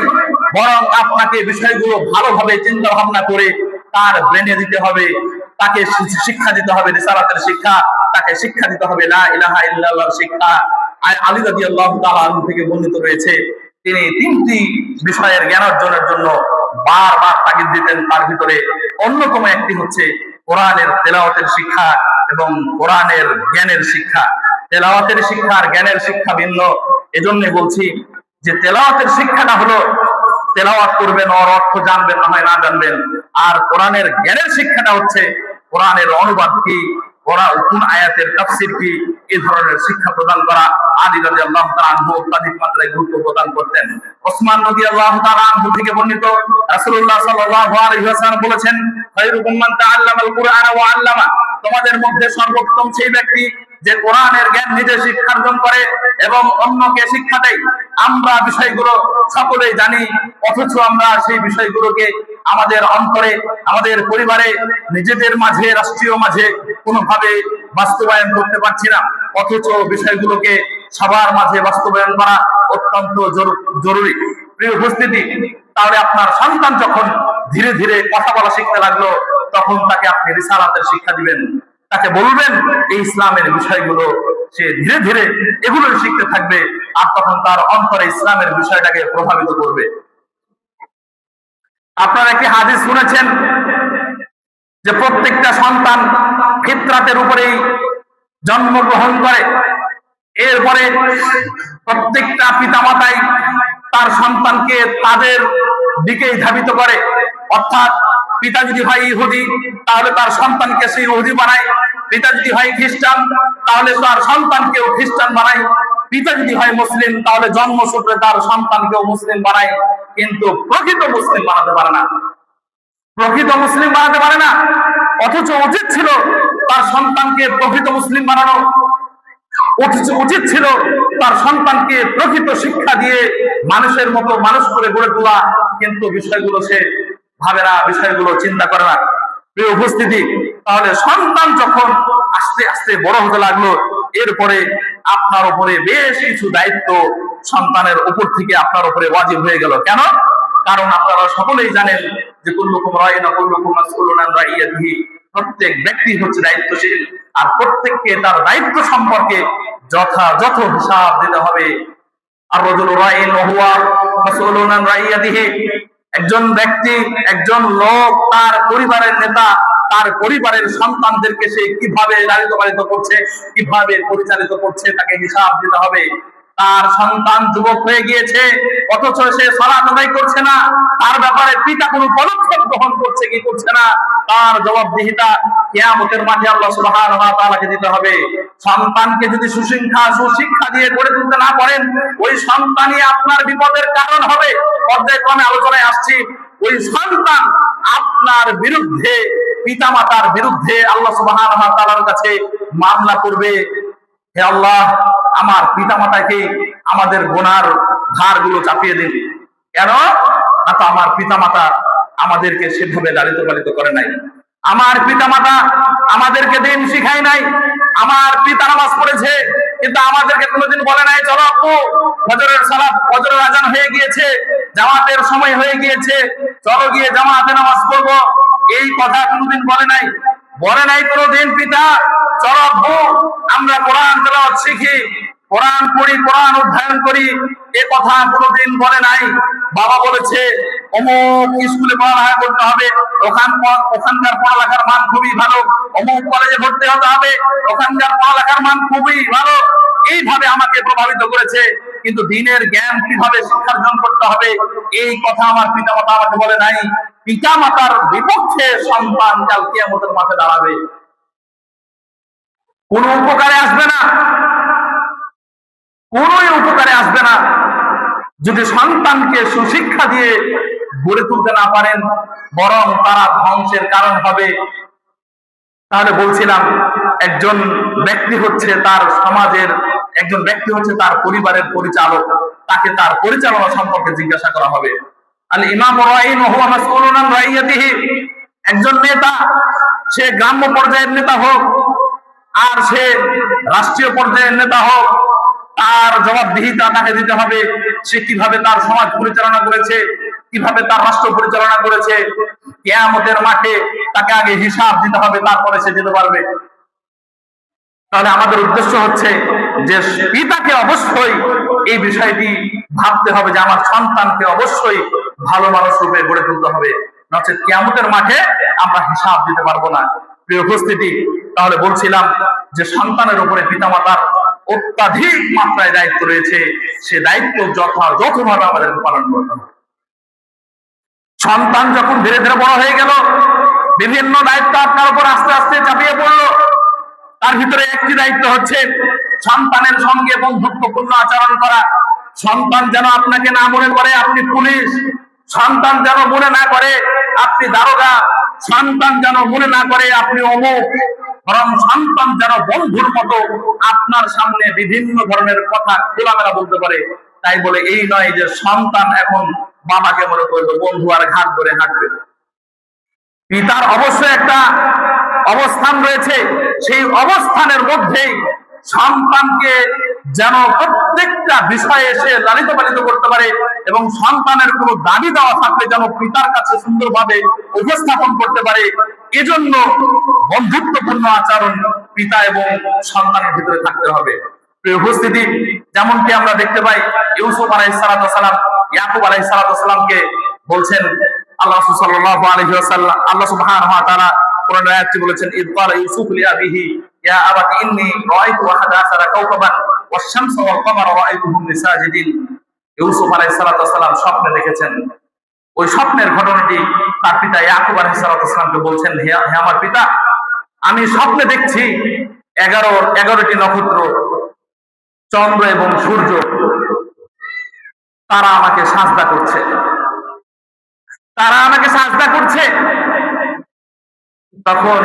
বরং আপনাকে বিষয়গুলো ভালোভাবে চিন্তা ভাবনা করে তার ব্রেনে দিতে হবে, তাকে শিক্ষা দিতে হবে রিসালাতের শিক্ষা, তাকে শিক্ষা দিতে হবে লা ইলাহা ইল্লাল্লাহর শিক্ষা। আলী রাদিয়াল্লাহু তাআলা আনহু থেকে বর্ণিত রয়েছে, তিনি তিনটি বিষয়ের জ্ঞান অর্জনের জন্য বারবার তাগিদ দিতেন। তার ভিতরে অন্যতম একটি হচ্ছে কোরআনের তেলাওয়াতের শিক্ষা এবং কোরআনের জ্ঞানের শিক্ষা। তেলাওয়াতের শিক্ষা আর জ্ঞানের শিক্ষা ভিন্ন। এজন্য বলছি যে তেলাওয়াতের শিক্ষাটা হলো তেলাওয়াত করবেন, ওর অর্থ জানবেন, না হয় না জানবেন। আর কোরআনের জ্ঞানের শিক্ষাটা হচ্ছে কোরআনের অনুবাদ কি, কোন আয়াতের তাফসীর কি, এই ধরনের শিক্ষা প্রদান করা। আলী রাদিয়াল্লাহু তাআলা আনহু অত্যাধিক মাত্রায় গুরুত্ব প্রদান করতেন। ওসমান রাদিয়াল্লাহু তাআলা আনহু থেকে বর্ণিত, রাসূলুল্লাহ সাল্লাল্লাহু আলাইহি ওয়াসাল্লাম বলেছেন, খায়রুকুম মান তাআল্লামাল কুরআনা ওয়া আল্লামা, তোমাদের মধ্যে সর্বোত্তম সেই ব্যক্তি যে কোরআনের জ্ঞান নিজে শিক্ষার্জন করে এবং অন্যকে শিক্ষা দেয়। আমরা বিষয়গুলো সকলেই জানি, অথচ আমরা সেই বিষয়গুলোকে আমাদের অন্তরে, আমাদের পরিবারে, নিজেদের মাঝে, রাষ্ট্রীয় মাঝে কোনোভাবে বাস্তবায়ন করতে পারছি না। অথচ বিষয়গুলোকে সবার মাঝে বাস্তবায়ন করা অত্যন্ত জরুরি। প্রিয় উপস্থিতি, তাহলে আপনার সন্তান যখন ধীরে ধীরে কথা বলা শিখতে লাগলো, তখন তাকে আপনি রিসালাতের শিক্ষা দিবেন, তাকে বলবেন এই ইসলামের বিষয়গুলো, সে ধীরে ধীরে এগুলো শিখতে থাকবে, আর তখন তার অন্তরে ইসলামের বিষয়টাকে প্রভাবিত করবে। আপনারা একটি হাদিস শুনেছেন যে প্রত্যেকটা সন্তান ফিতরাতের উপরেই জন্মগ্রহণ করে, এরপরে প্রত্যেকটা পিতামাতাই তার সন্তানকে তাদের দিকেই ধাবিত করে। অর্থাৎ পিতা যদি হয় ইহুদি, তাহলে তার সন্তানকে সেই ইহুদি বানায়, পিতা যদি হয় খ্রিস্টান, তাহলে তার সন্তানকেও খ্রিস্টান বানায়, পিতা যদি হয় মুসলিম, তাহলে জন্মসূত্রে তার সন্তানকেও মুসলিম বানায়। কিন্তু প্রকৃত মুসলিম বানাতে পারে না, প্রকৃত মুসলিম বানাতে পারে না। অথচ উচিত ছিল তার সন্তানকে প্রকৃত মুসলিম বানানো, অথচ উচিত ছিল তার সন্তানকে প্রকৃত শিক্ষা দিয়ে মানুষের মতো মানুষ করে গড়ে তোলা। কিন্তু বিষয়গুলো সে ভাবে না, বিষয়গুলো চিন্তা করে না। প্রিয় উপস্থিতি, তাহলে সন্তান যখন আস্তে আস্তে বড় হতে লাগলো, এরপরে আপনার উপরে বেশ কিছু দায়িত্ব সন্তানের উপর থেকে আপনার উপরে ওয়াজিব হয়ে গেল। কেন? কারণ আপনারা সকলেই জানেন যে কুল্লুকুম রাইন ওয়া কুল্লুকুম মাসউলুন আন রাইয়াতিহি, প্রত্যেক ব্যক্তি হচ্ছে দায়িত্বশীল, আর প্রত্যেককে তার দায়িত্ব সম্পর্কে যথাযথ হিসাব দিতে হবে। আর রাজুলু রাইন ওয়া হুয়া মাসউলুন আন রাইয়াতিহি, একজন ব্যক্তি, একজন লোক তার পরিবারের নেতা, তার পরিবারের সন্তানদেরকে সে কিভাবে লালিত পালিত করছে, কিভাবে পরিচালিত করছে, তাকে হিসাব দিতে হবে। তার সন্তান যুবক হয়ে গিয়েছে, অথচ সে সালাত আদায় করছে না, তার ব্যাপারে পিতা কোনো পদক্ষেপ গ্রহণ করছে কি করছে না, তার জবাবদিহিতা কিয়ামতের মাঠে আল্লাহ সুবহানাহু ওয়া তাআলাকে দিতে হবে। সন্তানকে যদি সুশিক্ষা দিয়ে গড়ে তুলতে না পারেন, ওই সন্তানই আপনার বিপদের কারণ হবে। পর্যায়ক্রমে আলোচনায় আসছি, ওই সন্তান আপনার বিরুদ্ধে, পিতামাতার বিরুদ্ধে আল্লাহ সুবহানাহু ওয়া তাআলার কাছে মামলা করবে, হে আল্লাহ আমার পিতামাতাকে আমাদের গুনার ভারগুলো চাপিয়ে দিন। কেন? না তো আমার পিতামাতা আমাদেরকে সেভাবে লালিত পালিত করে নাই, আমার পিতামাতা আমাদেরকে দিন শিখায় নাই। আমার পিতা নামাজ পড়েছে কিন্তু আমাদেরকে কোনোদিন বলে নাই চলো আপু ফজরের সালাত, ফজরের আজান হয়ে গিয়েছে, জামাতের সময় হয়ে গিয়েছে, চলো গিয়ে জামাতে নামাজ পড়বো, এই কথা কোনোদিন বলে নাই। বলে নাই কোনোদিন পিতা চলো আব্বু আমরা কোরআন তেলাওয়াত শিখি, কোরআন পড়ি, কোরআন অধ্যয়ন করি, এ কথা কোনোদিন বলে নাই। বাবা বলেছে অমুক স্কুলে পড়ালেখা করতে হবে, ওখানকার পড়ালেখার মান খুবই ভালো, অমুক কলেজে ভর্তি হতে হবে, ওখানকার পড়ালেখার মান খুবই ভালো, এইভাবে আমাকে প্রভাবিত করেছে। কিন্তু দিনের জ্ঞান কিভাবে শিক্ষার্জন করতে হবে এই কথা আমার পিতামাতা আমাকে বলে নাই। পিতামাতার বিপক্ষে সন্তান কাল কিয়ামতের মাঠে দাঁড়াবে, কোনো উপকারে আসবে না, কোনোই উপকারে আসবে না যদি সন্তানকে সুশিক্ষা দিয়ে গড়ে তুলতে না পারেন, বরং তারা ধ্বংসের কারণ হবে। তাহলে বলছিলাম একজন ব্যক্তি হচ্ছে তার সমাজের, একজন ব্যক্তি হচ্ছে তার পরিবারের পরিচালক, তাকে তার পরিচালনা সম্পর্কে জিজ্ঞাসা করা হবে। আল ইমাম রাইন ওয়া হুয়া মাসউলুন আন রাইয়াতিহি, একজন নেতা, সে গ্রাম্য পর্যায়ের নেতা হোক আর সে রাষ্ট্রীয় পর্যায়ের নেতা হোক, তার জবাবদিহিতা তাকে দিতে হবে। সে কিভাবে তার সমাজ পরিচালনা করেছে, কিভাবে তার রাষ্ট্র পরিচালনা করেছে, কিয়ামতের মাঠে তাকে আগে হিসাব দিতে হবে, তারপরে সে যেতে পারবে। তাহলে আমাদের উদ্দেশ্য হচ্ছে যে পিতাকে অবশ্যই এই বিষয়টি ভাবতে হবে যে আমার সন্তানকে অবশ্যই ভালো মানুষ রূপে গড়ে তুলতে হবে, নচেত কিয়ামতের মাঠে আমরা হিসাব দিতে পারবো না। প্রিয় উপস্থিতি, তাহলে বলছিলাম যে সন্তানের উপরে পিতামাতার অত্যাধিক মাত্রায় দায়িত্ব রয়েছে, সে দায়িত্ব যথাযথভাবে আমাদের পালন করতে হবে। সন্তান যখন ধীরে ধীরে বড় হয়ে গেল, বিভিন্ন দায়িত্ব আপনার উপর আস্তে আস্তে চাপিয়ে পড়লো, তার ভিতরে একটি দায়িত্ব হচ্ছে সন্তানের সঙ্গে বন্ধুত্বপূর্ণ আচরণ করা। সন্তান যেন আপনাকে না মনে করে আপনি পুলিশ, সন্তান যেন মনে না করে আপনি দারোগা, সন্তান যেন মনে না করে আপনি অমুক, বরং সন্তান যেন বন্ধুর মতো আপনার সামনে বিভিন্ন ধরনের কথা খোলামেলা বলতে পারে। তাই বলে এই নয় যে সন্তান এখন বাবাকে মনে করবে, বন্ধু আর ঘাট ধরে হাঁটবে। পিতার অবশ্যই একটা অবস্থান রয়েছে, সেই অবস্থানের মধ্যেই সন্তানকে যেন প্রত্যেকটা বিষয়ে এসে লালিত পালিত করতে পারে এবং সন্তানের কোনো দাবি দেওয়া থাকলে যেন পিতার কাছে সুন্দরভাবে উপস্থাপন করতে পারে। এজন্য বন্ধুত্বপূর্ণ আচরণ পিতা এবং সন্তানের ভিতরে থাকতে হবে। প্রিয় উপস্থিতি, যেমনটি আমরা দেখতে পাই ইউসুফ আলাইহিস সালাম ইয়াকুব আলাইহিস সালামকে বলছেন আল্লাহ সাল্লাল্লাহু আলাইহি ওয়াসাল্লাম, আল্লাহ সুবহানাহু ওয়া তাআলা কোরআন আয়াতটি বলেছেন ইয ক্বালা ইউসুফ লিআবিহি ইয়া আবাতি ইন্নী রাআইতু আহাদা আশারা কাওকাবান ওয়াশ-শামসা ওয়াল কামারা রাআইতুহুম লি সাজিদিন। ইউসুফ আলাইহিস সালাম স্বপ্নে দেখেছেন। ওই স্বপ্নের ঘটনাটি তার পিতা ইয়াকুব আলাইহিস সালামকে বলছেন, হে আমার পিতা, আমি স্বপ্নে দেখছি 11টি নক্ষত্র, চন্দ্র এবং সূর্য, তারা আমাকে সাজদা করছে, তারা আমাকে সাজদা করছে। তখন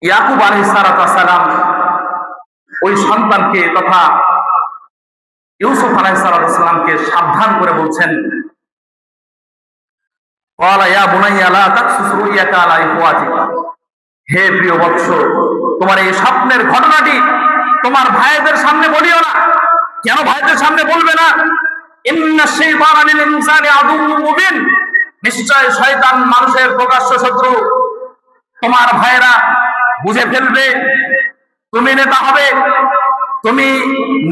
ইয়াকুব আলাইহিস সালাম ওই সন্তানকে তথা ইউসুফ আলাইহিস সালামকে সাবধান করে বলছেন, ক্বালা ইয়া বুনাইয়া লা তাকসুস রুইয়াকা আলা ইখওয়াতিক, হে প্রিয় বৎস, তোমার এই স্বপ্নের ঘটনাটি তোমার ভাইদের সামনে বলিও না। কেন ভাইদের সামনে বলবে না? ইন্নাশ শাইতানা লিল ইনসানি আদুউম মুবিন, নিশ্চয় শয়তান মানুষের প্রকাশ্য শত্রু। তোমার ভাইয়েরা বুঝে ফেলবে তুমি নেতা হবে, তুমি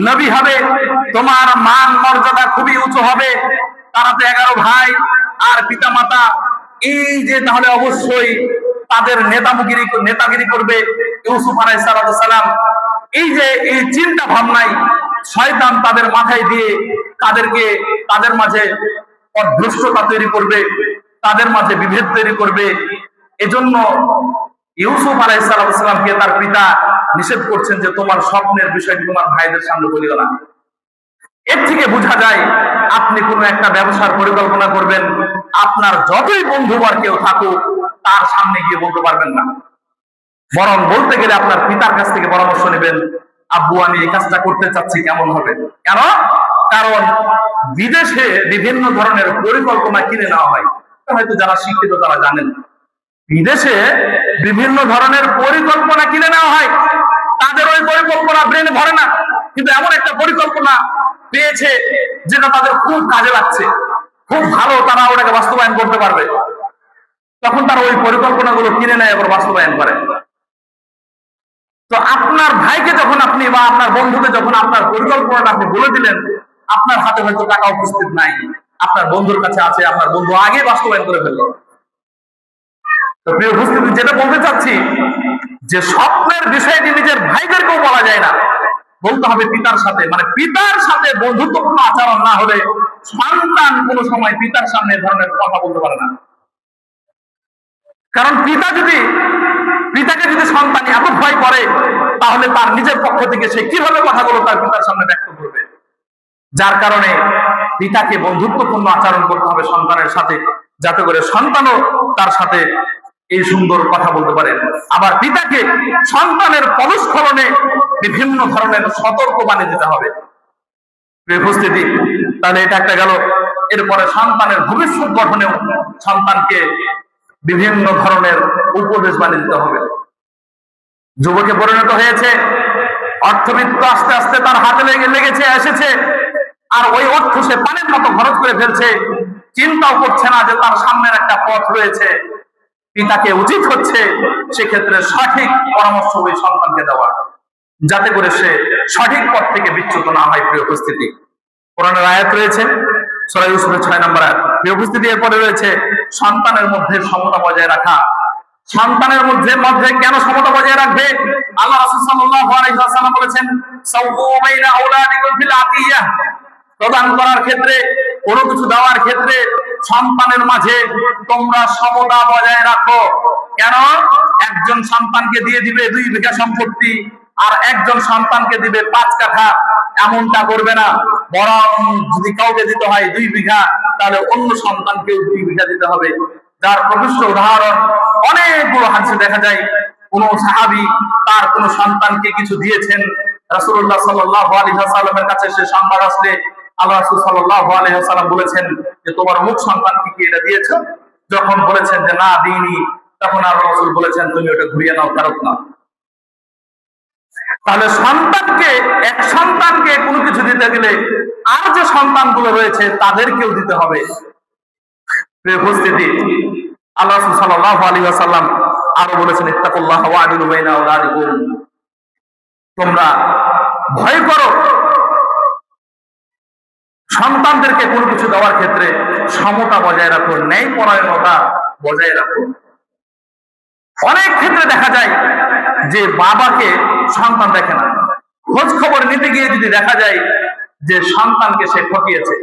নবী হবে, তোমার মান মর্যাদা খুবই উঁচু হবে। তারা তো 11 ভাই আর পিতা মাতা, এই যে তাহলে অবশ্যই তাদের নেতাগিরি করবে ইউসুফ আলাইহিস সালাম। এই যে এই চিন্তা ভাবনাই শয়তান তাদের মাথায় দিয়ে তাদের মাঝে অভ্রষ্টতা তৈরি করবে, তাদের মাঝে বিভেদ তৈরি করবে। এজন্য ইউসুফ আলাইহিস সালামকে তার পিতা নিষেধ করছেন যে তোমার স্বপ্নের বিষয়টি তোমার ভাইদের সামনে বলিও না। এর থেকে বোঝা যায় আপনি কোনো একটা ব্যবসার পরিকল্পনা করবেন, আপনার যতই বন্ধুবার কেউ থাকুক তার সামনে গিয়ে বলতে পারবেন না। বরং বলতে গেলে আপনার পিতার কাছ থেকে পরামর্শ নেবেন, আব্বু আমি এই কাজটা করতে চাচ্ছি, কেমন হবে? কেন? কারণ বিদেশে বিভিন্ন ধরনের পরিকল্পনা কিনে নেওয়া হয়। হয়তো যারা শিক্ষিত তারা জানেন, বিদেশে বিভিন্ন ধরনের পরিকল্পনা কিনে নেওয়া হয়। তাদের ওই পরিকল্পনা ব্রেনে ধরে না, কিন্তু এমন একটা পরিকল্পনা পেয়েছে যেটা তাদের খুব কাজে লাগছে, খুব ভালো, তারা ওটাকে বাস্তবায়ন করতে পারবে। তখন তারা ওই পরিকল্পনাগুলো কিনে নেয়, এবার বাস্তবায়ন করে। তো আপনার ভাইকে যখন আপনি বা আপনার বন্ধুকে যখন আপনার পরিকল্পনাটা আপনি বলে দিলেন, আপনার হাতে হয়তো টাকা উপস্থিত নাই, আপনার বন্ধুর কাছে আছে, আপনার বন্ধু আগে বাস্তবায়ন করে ফেললো। তো প্রিয় উপস্থিতি, যেটা বলতে চাচ্ছি যে স্বপ্নের বিষয়টি নিজের ভাইদেরকেও বলা যায় না, বলতে হবে পিতার সাথে। মানে পিতার সাথে বন্ধুত্বপূর্ণ আচরণ না হলে সন্তান কোনো সময় পিতার সামনে এ ধরনের কথা বলতে পারে না। কারণ পিতাকে যদি সন্তান এত ভয় করে, তাহলে তার নিজের পক্ষ থেকে সে কিভাবে কথাগুলো তার পিতার সামনে ব্যক্ত করবে? যার কারণে পিতাকে বন্ধুত্বপূর্ণ আচরণ করতে হবে সন্তানের সাথে, যাতে করে সন্তানও তার সাথে এই সুন্দর কথা বলতে পারে। আবার পিতাকে সন্তানের পদস্খলনে বিভিন্ন ধরনের সতর্কবাণী দিতে হবে। উপস্থিতি, তাহলে এটা একটা গেল। এরপরে সন্তানের ভবিষ্যৎ গঠনেও সন্তানকে বিভিন্ন ধরনের উপদেশ বাণী দিতে হবে। যুবকে পরিণত হয়েছে, অর্থবিত্ত আস্তে আস্তে তার হাতে এসেছে, আর ওই অর্থ সে পানির মতো খরচ করে ফেলছে, চিন্তাও করছে না যে তার সামনের একটা পথ রয়েছে। পিতাকে উচিত হচ্ছে সেক্ষেত্রে সঠিক পরামর্শ ওই সন্তানকে দেওয়া, যাতে করে সে সঠিক পথ থেকে বিচ্যুত না হয়। প্রিয় উপস্থিতি, কোরআনের আয়াত রয়েছে সূরা ইউসুফের 6 নম্বর আয়াত। প্রিয় উপস্থিতি, এরপরে রয়েছে সন্তানের মধ্যে সমতা বজায় রাখা। সন্তানের মধ্যে কেন সমতা বজায় রাখবে? আল্লাহ রাসূল সাল্লাল্লাহু আলাইহি ওয়াসাল্লাম বলেছেন, সাওউ বাইনা আওলাদিকুম ফিল আতিয়াহ। প্রদান করার ক্ষেত্রে, কোনো কিছু দেওয়ার ক্ষেত্রে সন্তানের মাঝে তোমরা সমতা বজায় রাখো। কেন? একজন সন্তানকে দিয়ে দিবে 2 বিঘা সম্পত্তি আর একজন সন্তানকে দিবে 5 কাঠা, এমনটা করবে না। বরং যদি কাউকে দিতে হয় 2 বিঘা, তাহলে অন্য সন্তানকেও 2 বিঘা দিতে হবে। যার প্রকৃষ্ট উদাহরণ অনেকগুলো হাদিসে দেখা যায়। কোন সাহাবী তার কোন সন্তানকে কিছু দিয়েছেন, রাসূলুল্লাহ সাল্লাল্লাহু আলাইহি ওয়াসাল্লামের কাছে সে সংবাদ আসলে আল্লাহ রাসূল সাল্লাল্লাহু আলাইহি ওয়াসাল্লাম বলেছেন যে তোমার অমুক সন্তানকে কি এটা দিয়েছো? যখন বলেছেন যে না দিইনি, তখন আল্লাহ রাসূল বলেছেন তুমি ওটা ঘুরিয়ে নাও, ফেরত নাও। তাহলে এক সন্তানকে কোনো কিছু দিতে গেলে আর যে সন্তানগুলো রয়েছে তাদেরকেও দিতে হবে। উপস্থিতি, আল্লাহ রাসূল সাল্লাল্লাহু আলাইহি ওয়াসাল্লাম আরো বলেছেন ইত্তাকুল্লাহ ওয়া আদিলু বাইনা আওলাদিকুম, তোমরা ভয় করো, সন্তানদেরকে কোনো কিছু দেওয়ার ক্ষেত্রে সমতা বজায় রাখো, ন্যায় পরায়ণতা বজায় রাখো। অনেক ক্ষেত্রে দেখা যায় যে বাবাকে সন্তান দেখে না, খোঁজ খবর নিতে গিয়ে যদি দেখা যায় যে সন্তানকে সে ঠকিয়েছে,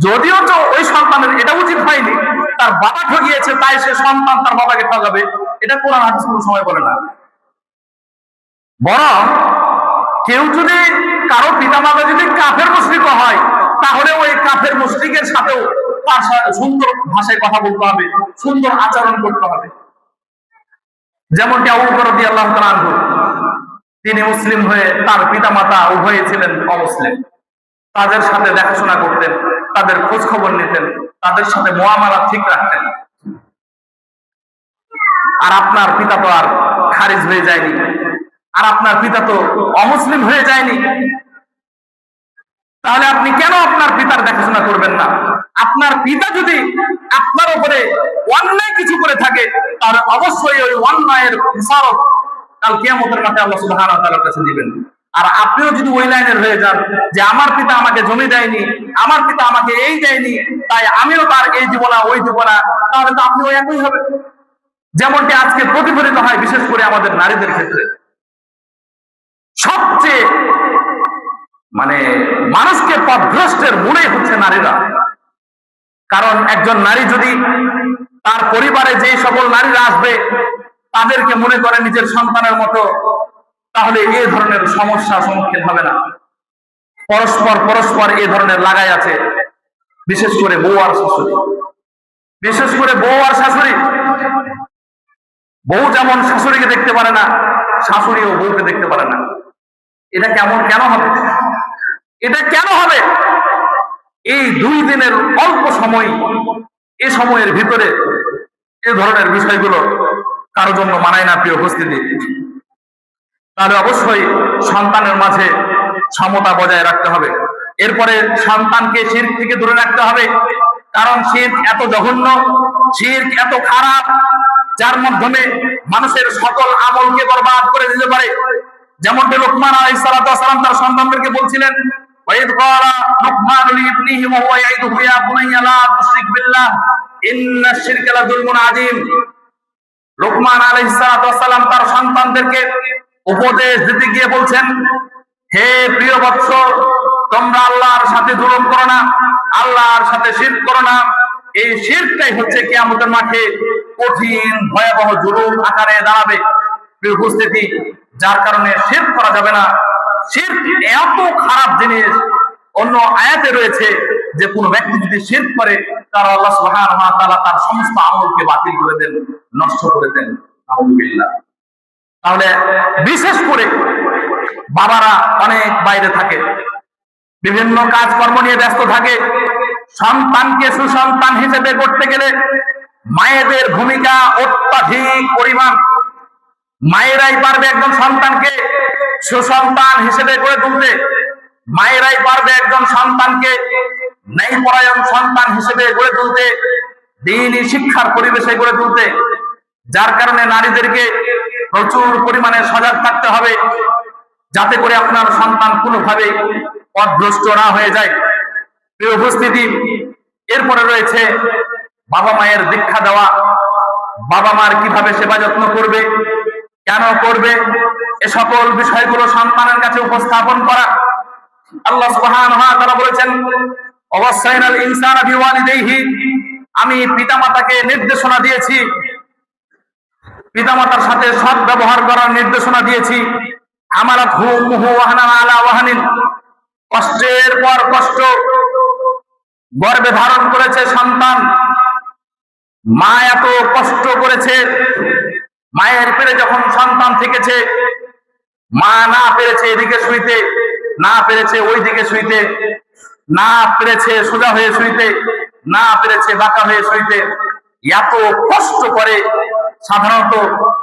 যদিও তো ওই সন্তানের এটা উচিত হয়নি, তার বাবা ঠকিয়েছে তাই সে সন্তান তার বাবাকে ঠকাবে, এটা কোরআন হাদিস কোনো সময় বলে না। বরং কেউ যদি কারো পিতামাতা যদি কাফের মুশরিক হয়, তাহলে ওই কাফের মুশরিকের সাথেও তার সুন্দর ভাষায় কথা বলতে হবে, সুন্দর আচরণ করতে হবে। যেমনটি আবু বকর রাদিয়াল্লাহু তাআলা আনহু, তিনি মুসলিম হয়ে তার পিতামাতা উভয়ে ছিলেন অমুসলিম, তাদের সাথে দেখাশোনা করতেন, তাদের খোঁজ খবর নিতেন, তাদের সাথে মুআমালা ঠিক রাখতেন। আর আপনার পিতা তো আর খারিজ হয়ে যায়নি, আর আপনার পিতা তো অমুসলিম হয়ে যায়নি, তাহলে আপনি কেন আপনার পিতার দেখাশোনা করবেন না? আপনার পিতা যদি আপনার উপরে অন্যায় কিছু করে থাকে, তাহলে অবশ্যই ওই অন্যায়ের হিসাব কাল কিয়ামতের মাঠে আল্লাহ সুবহানাহু ওয়া তাআলার কাছে দিবেন। আর আপনিও যদি ওই লাইনের হয়ে যান যে আমার পিতা আমাকে জমি দেয়নি, আমার পিতা আমাকে এই দেয়নি, তাই আমিও তার এই দিব না ওই দিব না, তাহলে তো আপনিও একই হবে। যেমনটি আজকে প্রতিফলিত হয় বিশেষ করে আমাদের নারীদের ক্ষেত্রে। সবচেয়ে মানুষকে পথভ্রষ্টের মূলেই হচ্ছে নারীরা। কারণ একজন নারী যদি তার পরিবারে যে সকল নারীরা আসবে তাদেরকে মনে করে নিজের সন্তানের মতো, তাহলে এই ধরনের সমস্যার সম্মুখীন হবে না। পরস্পর এই ধরনের লাগাই আছে, বিশেষ করে বউ আর শাশুড়ি। বিশেষ করে বউ আর শাশুড়ি, বউ যেমন শাশুড়িকে দেখতে পারে না, শাশুড়িও বউকে দেখতে পারে না। এটা কেন হবে? এটা কেন হবে? এই 2 দিনের অল্প সময়, এই সময়ের ভিতরে এই ধরনের বিষয়গুলো কারো জন্য মানায় না। প্রিয় উপস্থিতি, তাহলে অবশ্যই সন্তানের মাঝে সমতা বজায় রাখতে হবে। এরপরে সন্তানকে শিরক থেকে দূরে রাখতে হবে, কারণ শিরক এত জঘন্য, শিরক এত খারাপ, যার মাধ্যমে মানুষের সকল আমলকে বরবাদ করে দিতে পারে। যেমনটি লোকমান আলাইহিস সালাতু ওয়াস সালাম তার সন্তানদেরকে বলছিলেন, ওয়াইদ ক্বালা লুকমান লিইবনিহি ওয়া হুয়া ইয়াইদুহু ইয়া বুনাইয়া লা তুশরিক বিল্লাহ ইন্নাশ শিরকা লাযুলমুন আযীম। লোকমান আলাইহিস সালাতু ওয়াস সালাম তার সন্তানদেরকে উপদেশ দিতে গিয়ে বলছেন, হে প্রিয় বৎস, তোমরা আল্লাহর সাথে জুলুম করো না, আল্লাহর সাথে শিরক করো না। এই শিরকটাই হচ্ছে কিয়ামতের মাঠে কঠিন ভয়াবহ জুলুম আকারে দাঁড়াবে। প্রিয় উপস্থিতি, যার কারণে শিরক করা যাবে না। শিরক এত খারাপ জিনিস, অন্য আয়াতে রয়েছে যে কোন ব্যক্তি যদি শিরক করে তার আল্লাহ সুবহানাহু ওয়া তাআলা তার সমস্ত আমলকে বাতিল করে দেন, নষ্ট করে দেন। আলহামদুলিল্লাহ। তাহলে বিশেষ করে বাবারা অনেক বাইরে থাকে, বিভিন্ন কাজকর্ম নিয়ে ব্যস্ত থাকে। সন্তানকে সুসন্তান হিসেবে করতে গেলে মায়েদের ভূমিকা অত্যাধিক পরিমাণ। মায়েরাই পারবে একজন সন্তানকে সুসন্তান হিসেবে গড়ে তুলতে, মায়েরাই পারবে একজন সন্তানকে ন্যায়পরায়ণ সন্তান হিসেবে গড়ে তুলতে, দ্বীনি শিক্ষার পরিবেশে গড়ে তুলতে। যার কারণে নারীদেরকে প্রচুর পরিমাণে সজাগ থাকতে হবে, যাতে করে আপনার সন্তান কোনোভাবে পথভ্রষ্ট না হয়ে যায়। প্রিয় উপস্থিতি, এরপরে রয়েছে বাবা মায়ের দীক্ষা দেওয়া। বাবা মার কিভাবে সেবা যত্ন করবে, কেন করবে, এ সকল বিষয়গুলো সন্তানের কাছে উপস্থাপন করা। আল্লাহ সুবহানাহু ওয়া তাআলা বলেছেন, ওয়াসাইনাল ইনসানা বিওয়ালিদাইহি, আমি পিতামাতাকে নির্দেশনা দিয়েছি, পিতামাতার সাথে সৎ ব্যবহার করার নির্দেশনা দিয়েছি। আমালাতহু উম্মুহু ওয়াহানান আলা ওয়াহানিন, কষ্টের পর কষ্ট গর্ভে ধারণ করেছে সন্তান। মা এত কষ্ট করেছে, মায়ের পেটে যখন সন্তান থেকেছে, মা না পেরেছে এদিকে শুইতে, না পেরেছে ওই দিকে শুইতে, না পেরেছে সোজা হয়ে শুইতে, না পেরেছে বাঁকা হয়ে শুইতে। এত কষ্ট করে, সাধারণত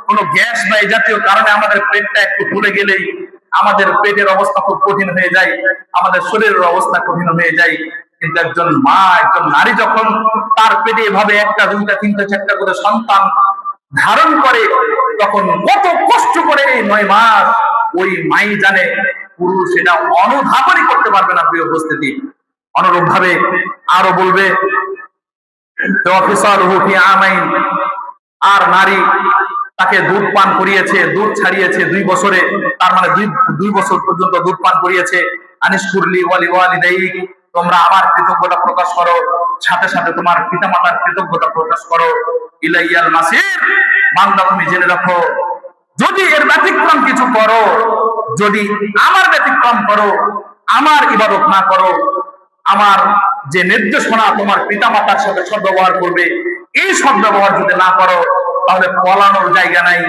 কোনো গ্যাস বা এই জাতীয় কারণে আমাদের পেটটা একটু ফুলে গেলেই আমাদের পেটের অবস্থা খুব কঠিন হয়ে যায়, আমাদের শরীরের অবস্থা কঠিন হয়ে যায়। কিন্তু একজন মা, একজন নারী যখন তার পেটে এভাবে 1টা 2টা 3টা 4টা করে সন্তান ধারণ করে, তখন কত কষ্ট করে এই 9 মাস ওই মাই জানে। পুরুষ এটা অনুধাবনই করতে পারবে না। প্রিয় উপস্থিতি, অনুরূপ ভাবে আরো বলবে, আর নারী তাকে দুধ পান করিয়েছে, দুধ ছাড়িয়েছে 2 বছরে, তার মানে 2 বছর পর্যন্ত দুধ পান করিয়েছে। আনিশকুরলি ওয়ালি ওয়ালিদাইক, তোমরা আমার কৃতজ্ঞতা প্রকাশ করো, সাথে সাথে তোমার পিতামাতার কৃতজ্ঞতা প্রকাশ করো। ইলাইয়াল মাসির, বান্দা তুমি জেনে রাখো, যদি এর ব্যতিক্রম কিছু করো, যদি আমার ব্যতিক্রম করো, আমার ইবাদত না করো, আমার যে নির্দেশনা তোমার পিতামাতার সাথে সদ্ব্যবহার করবে, এই সদ্ব্যবহার যদি না করো, তাহলে পলানোর জায়গা নাই।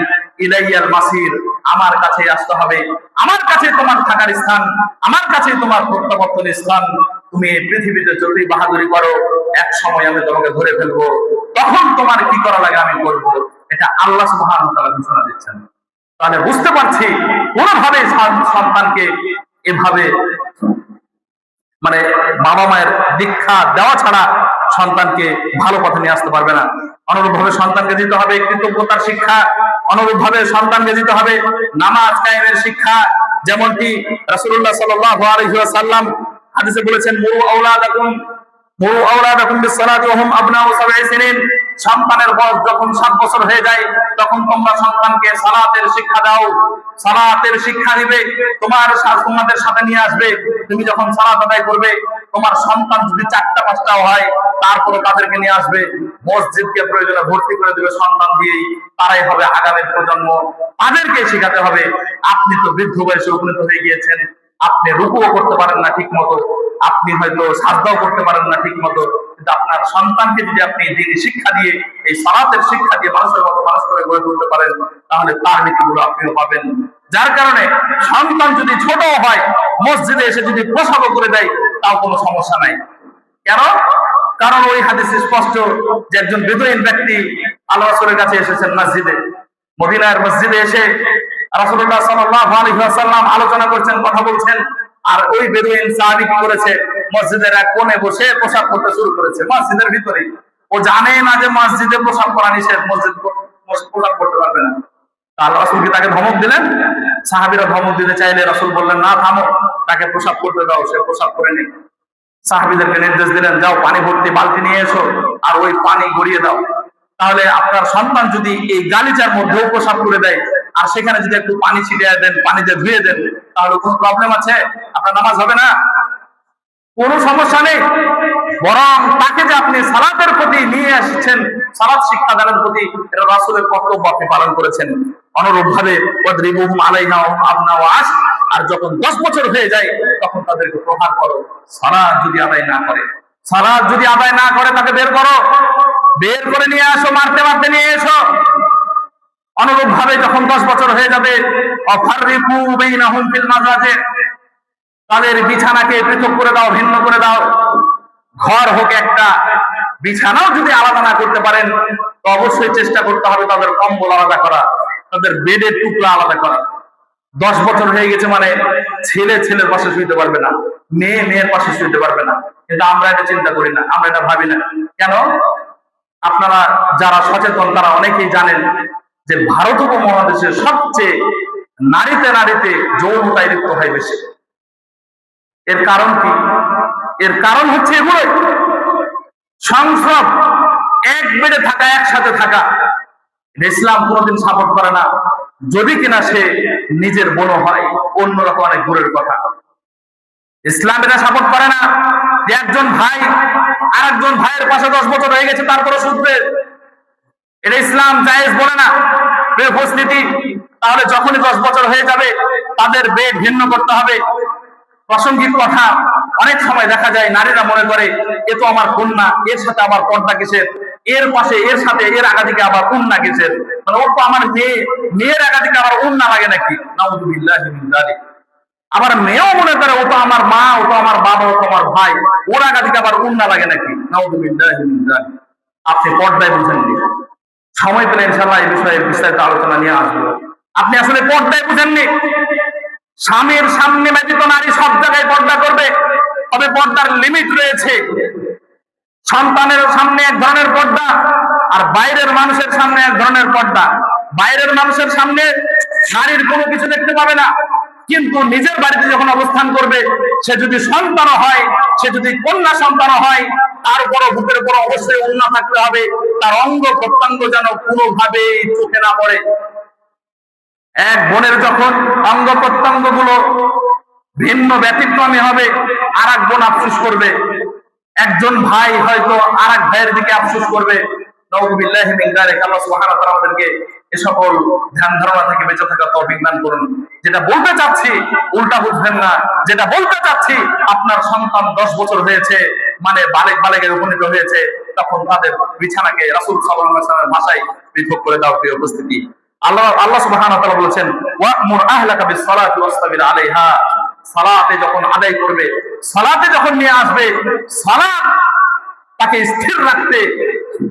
ইলাইয়াল মাসির, আমার কাছে আসতে হবে, আমার কাছে তোমার থাকার স্থান, আমার কাছে তোমার প্রত্যাবর্তন স্থান। তুমি এই পৃথিবীতে যতই বাহাদুরি করো, এক সময় আমি তোমাকে ধরে ফেলবো, তখন তোমার কি করা লাগে আমি করবো। এটা আল্লাহ সুবহানাহু ওয়া তাআলা ঘোষণা দিচ্ছেন। তাহলে বুঝতে পারছি কোনোভাবে সন্তানকে এভাবে মানে বাবা মায়ের দীক্ষা দেওয়া ছাড়া সন্তানকে ভালো পথে নিয়ে আসতে পারবে না। অনুরূপভাবে সন্তানকে দিতে হবে কৃতজ্ঞতার শিক্ষা, অনুরূপভাবে সন্তানকে দিতে হবে নামাজ কায়েমের শিক্ষা। যেমনটি রাসূলুল্লাহ সাল্লাল্লাহু আলাইহি ওয়াসাল্লাম হাদিসে বলেছেন, মুরু আওলাদাকুম বিসসালাতি ওয়া হুম আবনাউ সাবঈ সিনিন, সন্তানের বয়স যখন 7 বছর হয়ে যায় তখন তোমরা সন্তানকে সালাতের শিক্ষা দাও। সালাতের শিক্ষা দিবে, তোমাদের সাথে নিয়ে আসবে। তুমি যখন সালাত আদায় করবে, তোমার সন্তান যদি 4টা 5টাও হয় তারপরে তাদেরকে নিয়ে আসবে, মসজিদকে প্রয়োজনে ভর্তি করে দেবে সন্তান দিয়েই। তারাই হবে আগামীর প্রজন্ম, তাদেরকে শেখাতে হবে। আপনি তো বৃদ্ধ বয়সে উপনীত হয়ে গিয়েছেন, আপনি রুকুও করতে পারেন না ঠিক মতো, আপনি হয়তো সাজদাও করতে পারেন না ঠিক মতো, কিন্তু আপনার সন্তানকে যদি আপনি দ্বীনি শিক্ষা দিয়ে, এই সালাতের শিক্ষা দিয়ে মানুষের মতো মানুষ করে গড়ে তুলতে পারেন, তাহলে তার নীতিগুলো আপনিও পাবেন। যার কারণে সন্তান যদি ছোট হয়, মসজিদে এসে যদি প্রসাব করে দেয়, তাও কোনো সমস্যা নাই। কেন? কারণ ওই হাদিসে স্পষ্ট যে একজন বেদুইন ব্যক্তি আল্লাহ রাসূলের কাছে এসেছেন মসজিদে, মদিনার মসজিদে এসে রাসূলুল্লাহ সাল্লাল্লাহু আলাইহি ওয়াসাল্লাম আলোচনা করছেন, কথা বলছেন। আর ওই বেদুইন সাহাবী কি করেছে? মসজিদের এক কোণে বসে প্রসাব করতে শুরু করেছে, মসজিদের ভিতরে। ও জানে না যে মসজিদে প্রসাব করা নিষেধ, প্রসাব করতে পারবে না। আল্লাহ রাসূল কি তাকে ধমক দিলেন? সাহাবীরা ধমক দিতে চাইলে রাসূল বললেন, না থামো, তাকে প্রসাব করতে দাও, সে প্রসাব করে নিক। সাহাবীদেরকে নির্দেশ দিলেন, যাও পানি ভর্তি বালতি নিয়ে এসো আর ওই পানি গড়িয়ে দাও। তাহলে আপনার সন্তান যদি এই গালিচার মধ্যেও প্রসাব করে দেয় আর সেখানে যদি একটু পানি ছিটিয়ে দেন, পানিতে ধুয়ে দেন, তাহলে কোনো প্রবলেম আছে? আপনার নামাজ হবে না? কোনো সমস্যা নেই। বরং তাকে যে আপনি সালাতের প্রতি নিয়ে আসছেন, সালাত শিক্ষা দানের প্রতি, এটা রাসূলের কর্তব্য, আপনি পালন করেছেন। অনুরূপ ভাবে ওয়াদরিবুহুম আলাইহা ওয়া হুম আবনাউ 10, আর যখন 10 বছর হয়ে যায় তখন তাদেরকে প্রহার করো। সালাত যদি আদায় না করে, তাকে বের করো, বের করে নিয়ে আসো, মারতে মারতে নিয়ে এসো। অনুরূপ ভাবে যখন 10 বছর হয়ে যাবে, অফাররিকু বাইনাহুম ফিল মাজাজি, তাদের বিছানাকে পৃথক করে দাও, ভিন্ন করে দাও। ঘর হোক একটা, বিছানাও যদি আলাদা না করতে পারেন তো অবশ্যই চেষ্টা করতে হবে তাদের কম্বল আলাদা করা, তাদের বেডের টুকরা আলাদা করা। 10 বছর হয়ে গেছে মানে ছেলে ছেলের পাশে শুইতে পারবে না, মেয়ে মেয়ের পাশে শুইতে পারবে না। কিন্তু আমরা এটা চিন্তা করি না, আমরা এটা ভাবি না। কেন? আপনারা যারা সচেতন তারা অনেকেই জানেন যে ভারত উপমহাদেশের সবচেয়ে নারীতে নারীতে যৌনতায় লিপ্ত হয় বেশি। এর কারণ কি? এর কারণ হচ্ছে এগুলোই। সংসদ, এক বেডে থাকা, একসাথে থাকা, ইসলাম কোনোদিন সাপোর্ট করে না, যদি কিনা সে নিজের বোন হয়, অন্যরা তো অনেক দূরের কথা। ইসলাম এটা সাপোর্ট করে না যে একজন ভাই আর একজন ভাইয়ের পাশে 10 বছর হয়ে গেছে তারপরে শুধবে, এটা ইসলাম জায়েজ বলে না। উপস্থিতি, তাহলে যখনই 10 বছর হয়ে যাবে তাদের বেড ভিন্ন করতে হবে। প্রাসঙ্গিক কথা, অনেক সময় দেখা যায় নারীরা মনে করে এ তো আমার কন্যা, এর সাথে আবার পর্দা কিসের, এর পাশে এর সাথে এর আগা দিকে আবার উন্না কিসের, মানে ও তো আমার মেয়ে, মেয়ের আগা দিকে আবার উন্না লাগে নাকি? নাউযুবিল্লাহি মিন যালিক। আবার মেয়েও মনে করে ও তো আমার মা, ও তো আমার বাবা, ও তো আমার ভাই, ওর আগা দিকে আবার উন্না লাগে নাকি? নাউযুবিল্লাহি মিন যালিক। আপনি পর্দায় বুঝেননি, সময় পেলে ইনশাআল্লাহ এই বিষয়ে বিস্তারিত আলোচনা নিয়ে আসবো। আপনি আসলে পর্দায় বুঝেননি। স্বামীর সামনে ব্যতীত নারী সব জায়গায় পর্দা করবে, তবে পর্দার লিমিট রয়েছে। সন্তানের সামনে এক ধরনের পর্দা, আর বাইরের মানুষের সামনে এক ধরনের পর্দা। বাইরের মানুষের সামনে নারীর কোনো কিছু দেখতে পাবে না, কিন্তু নিজের বাড়িতে যখন অবস্থান করবে, সে যদি সন্তান হয়, সে যদি কন্যা সন্তান হয়, তার উপরও বুকের উপর অবশ্যই ওড়না থাকতে হবে, তার অঙ্গ প্রত্যঙ্গ যেন কোনোভাবেই চোখে না পড়ে। এক বোনের যখন অঙ্গ প্রত্যঙ্গ গুলো ভিন্ন ব্যতিক্রমী হবে, আর এক বোন আফসোস করবে। একজন ভাই হয়তো আর এক ভাইয়ের দিকে আফসোস করবে। নাউযুবিল্লাহি মিন যালিক। আল্লাহ সুবহানাহু ওয়া তাআলা আমাদেরকে এই সকল ধ্যান ধারণা থেকে বেঁচে থাকার তৌফিক দান করুন। যেটা বলতে চাচ্ছি উল্টা বুঝবেন না, যেটা বলতে চাচ্ছি আপনার সন্তান 10 বছর হয়েছে মানে বালেগে উপনীত হয়েছে, তখন তাদের বিছানাকে রাসূল সাল্লাল্লাহু আলাইহি ওয়াসাল্লামের ভাষায় পৃথক করে দাও। প্রিয় উপস্থিতি, আল্লাহ সুবহানাহু ওয়া তাআলা বলেছেন, ওয়া'মুর আহলাকা বিস-সালাতি ওয়াসতাবির আলাইহা। সালাতে যখন আদায় করবে, সালাতে যখন নিয়ে আসবে, সালাত তাকে স্থির রাখতে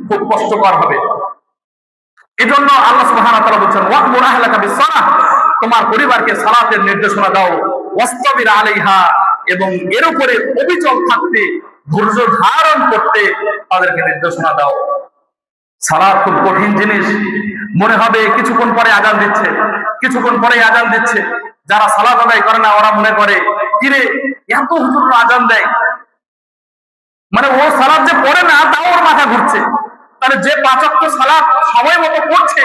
খুব কষ্টকর হবে। এজন্য আল্লাহ সুবহানাহু ওয়া তাআলা বলেন, ওয়া'মুর আহলাকা বিস-সালাহ, তোমার পরিবারকে সালাতের নির্দেশনা দাও, ওয়াসতাবির আলাইহা, এবং এর উপরে অবিচল থাকতে, ধৈর্য ধারণ করতে তাদেরকে নির্দেশনা দাও। সালাত খুব কঠিন জিনিস। মনে হবে কিছুক্ষণ পরে আজান দিচ্ছে, কিছুক্ষণ পরে আজান দিচ্ছে। যারা সালাত আদায় করে না ওরা মনে করে কিরে এত হুজুর আজান দেয়, মানে ও সালাত যে পড়ে না তাও ওর মাথা ঘুরছে। তাহলে যে 5 ওয়াক্ত সালাত সময় মতো পড়ছে,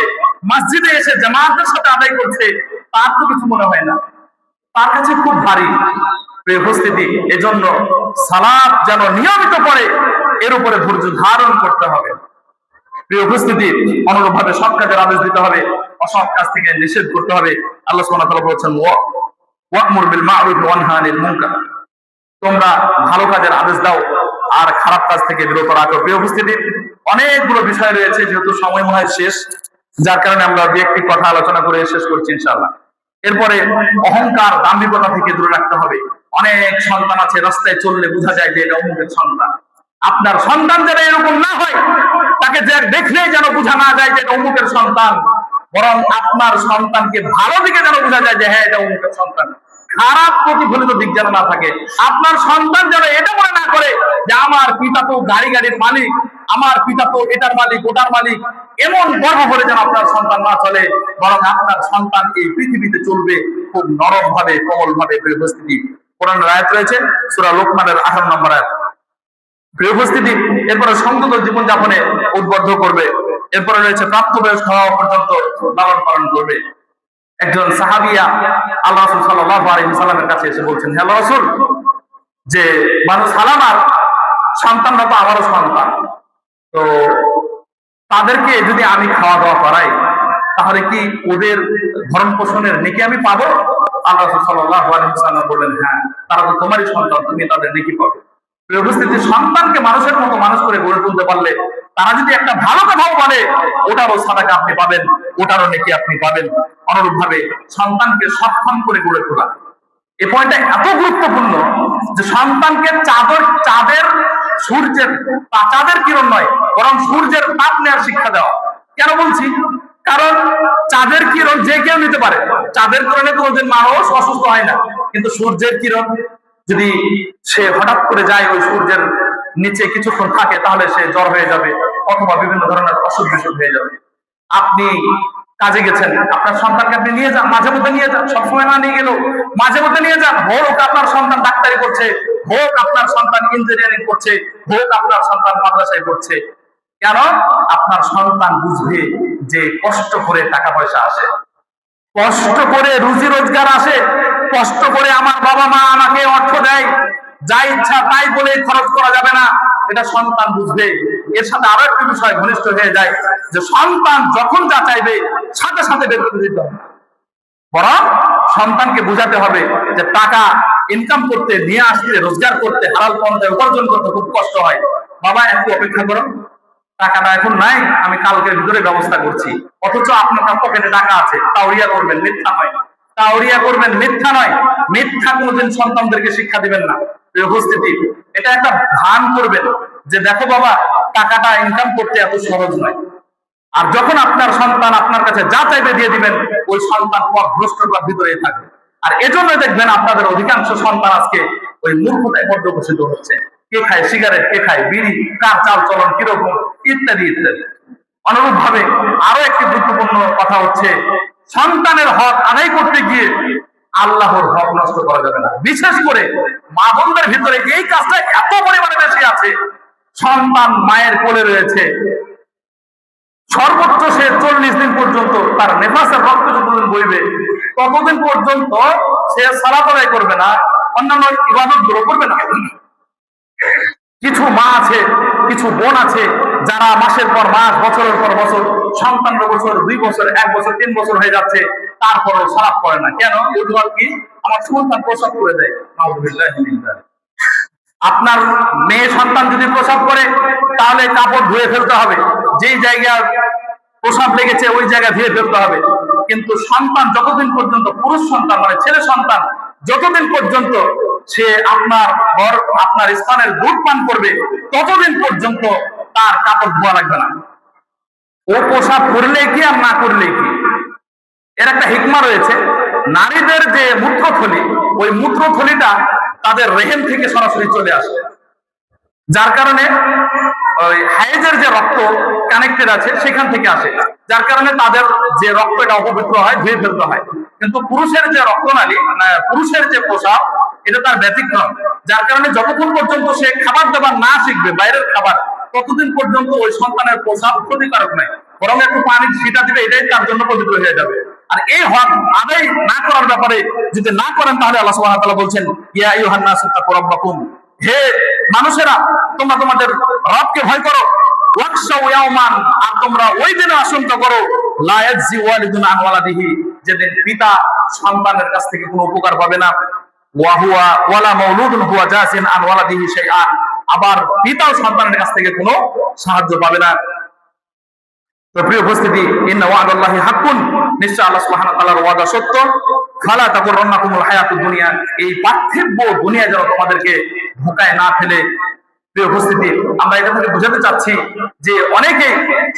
মসজিদে এসে জামাতের সাথে আদায় করছে, তার তো কিছু মনে হয় না, তার কাছে খুব ভারী। প্রিয় উপস্থিতি, এজন্য সালাত যেন নিয়মিত পড়ে এর উপরে ধৈর্য ধারণ করতে হবে। প্রিয় উপস্থিতি, অনুরূপ ভাবে সৎ কাজের আদেশ দিতে হবে, অসৎ কাজ থেকে নিষেধ করতে হবে। আল্লাহ সুবহানাহু ওয়া তাআলা বলেছেন ওয়া'মুর বিল মা'রুফ ওয়া নহি আনিল মুনকার, তোমরা ভালো কাজের আদেশ দাও আর খারাপ কাজ থেকে বিরত রাখো। প্রিয় উপস্থিতি, অনেকগুলো বিষয় রয়েছে, যেহেতু সময় মনে হয় শেষ, যার কারণে আমরা ব্যক্তিগত কথা আলোচনা করে শেষ করছি ইনশাআল্লাহ। এরপরে অহংকার, দাম্ভিকতা থেকে দূরে রাখতে হবে। অনেক সন্তান আছে রাস্তায় চললে বোঝা যায় যে এটা অমুকের সন্তান। আপনার সন্তান যেন এরকম না হয়, তাকে দেখলেই যেন বোঝা না যায় যে এটা অমুকের সন্তান, বরং আপনার সন্তানকে ভালো দিকে যেন বোঝা যায় যে হ্যাঁ এটা অমুকের সন্তান, খারাপ প্রতিফলিত দিক যেন না থাকে। আপনার সন্তান যেন এটা মনে না করে যে আমার পিতা তো গাড়ির মালিক, আমার পিতা তো এটার মালিক ওটার মালিক, এমন গর্ব করে যেন আপনার সন্তান না চলে, বরং আপনার সন্তান এই পৃথিবীতে চলবে খুব নরম ভাবে, কোমল ভাবে। প্রিয় উপস্থিতি, কোরআনের আয়াত রয়েছে সূরা লোকমানের 18 নম্বর আয়াত। প্রিয় উপস্থিতি, এরপরে সংযত জীবনযাপনে উদ্বুদ্ধ করবে। এরপরে রয়েছে প্রাপ্তবয়স্ক হওয়া পর্যন্ত লালন পালন করবে। একজন সাহাবিয়া আল্লাহ রাসূল সাল্লাল্লাহু আলাইহি ওয়াসাল্লামের কাছে এসে বলছেন, হে আল্লাহর রাসূল, যে মানুষ সালামার সন্তানরা তো আমারও সন্তান, তো তাদেরকে যদি আমি খাওয়া দাওয়া করাই তাহলে কি ওদের ভরণ পোষণের নেকি আমি পাবো? আল্লাহ রাসূল সাল্লাল্লাহু আলাইহি ওয়াসাল্লাম বললেন, হ্যাঁ, তারা তো তোমারই সন্তান, তুমি তাদের নেকি পাবে। প্রিয় উপস্থিতি, সন্তানকে মানুষের মতো মানুষ করে গড়ে তুলতে পারলে তারা যদি একটা ভালো কথাও বলে ওটারও সাদাকা আপনি পাবেন, ওটারও নেকি আপনি পাবেন। অনুরূপ ভাবে সন্তানকে সক্ষম করে গড়ে তোলা, এই পয়েন্টটা এত গুরুত্বপূর্ণ যে সন্তানকে চাঁদের সূর্যের চাঁদের কিরণ নয়, বরং সূর্যের তাপ নেওয়ার শিক্ষা দেওয়া। কেন বলছি? কারণ চাঁদের কিরণ যে কেউ নিতে পারে, চাঁদের কিরণে কোনোদিন মানুষ অসুস্থ হয় না, কিন্তু সূর্যের কিরণ যদি সে হঠাৎ করে যায় ওই সূর্যের নিচে কিছুক্ষণ থাকে তাহলে সে জ্বর হয়ে যাবে অথবা বিভিন্ন ধরনের অসুখ বিসুখ হয়ে যাবে। আপনি কাজে গেছেন, আপনার সন্তানকে আপনি নিয়ে যান, মাঝে মধ্যে নিয়ে যান, সবসময় না নিয়ে গেলেও মাঝে মধ্যে নিয়ে যান। হোক আপনার সন্তান ডাক্তারি করছে, হোক আপনার সন্তান ইঞ্জিনিয়ারিং করছে, হোক আপনার সন্তান মাদ্রাসায় পড়ছে, কেন? আপনার সন্তান বুঝবে যে কষ্ট করে টাকা পয়সা আসে, কষ্ট করে রুজি রোজগার আসে, কষ্ট করে আমার বাবা মা আমাকে অর্থ দেয়, যা ইচ্ছা তাই বলে খরচ করা যাবে না, এটা সন্তান বুঝবে। এর সাথে আরো একটি বিষয় ঘনিষ্ঠ হয়ে যায় যে সন্তান যখন যা চাইবে সাথে সাথে বের করে দিতে হবে, বরং সন্তানকে বোঝাতে হবে যে টাকা ইনকাম করতে, নিয়ে আসতে, রোজগার করতে, হালাল পন্থায় উপার্জন করতে খুব কষ্ট হয়। বাবা একটু অপেক্ষা করো, টাকাটা এখন নাই, আমি কালকের ভিতরে ব্যবস্থা করছি। অথচ আপনার পকেটে টাকা আছে, তাওরিয়া করবেন, মিথ্যা নয়, তাওরিয়া করবেন, মিথ্যা নয়। মিথ্যা কোনোদিন সন্তানদেরকে শিক্ষা দিবেন না। উপস্থিতি, এটা একটা ভান করবেন যে দেখো বাবা, টাকাটা ইনকাম করতে এত সহজ নয়। আর যখন আপনার সন্তান আপনার কাছে যা চাইবে দিয়ে দিবেন, ওই সন্তান পথভ্রষ্টতার ভিতরে থাকবে। আর এজন্য দেখবেন আপনাদের অধিকাংশ সন্তান আজকে ওই মূর্খতায় পর্যবসিত হচ্ছে। কে খায় সিগারেট, কে খায় বিড়ি, কার চাল চলন কিরকম, ইত্যাদি ইত্যাদি। অনুরূপ ভাবে আরো একটি গুরুত্বপূর্ণ কথা হচ্ছে, সন্তানের হক আদায় করতে গিয়ে আল্লাহর হক নষ্ট করা যাবে না। বিশেষ করে মা বোনদের ভিতরে এই কাজটা এত পরিমাণে বেশি আছে। সন্তান মায়ের কোলে রয়েছে, সর্বোচ্চ সে 40 দিন পর্যন্ত তার নেফাসের রক্ত যতদিন বইবে ততদিন পর্যন্ত সে সালাত আদায় করবে না, অন্যান্য ইবাদত গুলো করবে না। কিছু মা আছে, কিছু বোন আছে যারা মাসের পর মাস, বছরের পর বছর, সন্তানের বছর, 2 বছর, 1 বছর, 3 বছর হয়ে যাচ্ছে, তারপরও সালাত করে না। কেন? অজুহাত কি? আমার সন্তান প্রসব করে দেয়। আপনার মেয়ে সন্তান যদি প্রসব করে তাহলে কাপড় ধুয়ে ফেলতে হবে, যেই জায়গায় প্রসব লেগেছে ওই জায়গা ধুয়ে ফেলতে হবে। কিন্তু সন্তান যতদিন পর্যন্ত, পুরুষ সন্তান মানে ছেলে সন্তান যতদিন পর্যন্ত সে আপনার স্থানের দুধ পান করবে ততদিন পর্যন্ত তার কাপড় ধোয়া লাগবে না। ও প্রসাব করলে কি আর না করলে কি, এর একটা হিকমা রয়েছে। নারীদের যে মূত্রথলি, ওই মূত্রথলিটা তাদের রেহেম থেকে সরাসরি চলে আসে, যার কারণে ওই হাইজের যে রক্ত কানেক্টেড আছে সেখান থেকে আসে, যার কারণে তাদের যে রক্ত এটা অপবিত্র হয়, ধুয়ে ফেলতে হয়। কিন্তু পুরুষের যে রক্তনালী, পুরুষের যে পোশাক, এটা তার ব্যতিক্রম, যার কারণে যতক্ষণ পর্যন্ত সে খাবার দাবার না শিখবে বাইরের খাবার, ততদিন পর্যন্ত ওই সন্তানের পোশাক ক্ষতিকারক নয়, বরং একটু পানি ছিটা দিবে, এটাই তার জন্য পবিত্র হয়ে যাবে। আর এই হক আদায় না করার ব্যাপারে যদি না করেন, তাহলে আল্লাহ সুবহানাহু ওয়া তাআলা বলছেন, ইয়া আইয়ুহান নাসু তাকু রাব্বাকুম, হে মানুষেরা তোমরা তোমাদের রবকে ভয় করো, ওয়াকশাউ ইয়াওমান, আর তোমরা ওই দিনে আশঙ্কা করো, লা ইয়াজজি ওয়ালিদুন আন ওয়ালাদিহি, যেদিন পিতা সন্তানের কাছ থেকে কোনো উপকার পাবে না, ওয়া হুয়া ওয়ালা মাউলুদুন হুয়া জাসিন আন ওয়ালাদিহি শাইআন, আবার পিতাও সন্তানের কাছ থেকে কোনো সাহায্য পাবে না। তো প্রিয় উপস্থিতি, ইন্না ওয়াদাল্লাহি হাক্কুন, নিশ্চয় আল্লাহ সুবহানাহু ওয়া তাআলার ওয়াদা সত্য। ফালা তাকুররান্নাকুমুল হায়াতুদ দুনিয়া, এই পার্থিব দুনিয়া যেন তোমাদেরকে ধোঁকায় না ফেলে। প্রিয় উপস্থিতি, আমরা এটা থেকে বুঝাতে চাচ্ছি যে অনেকে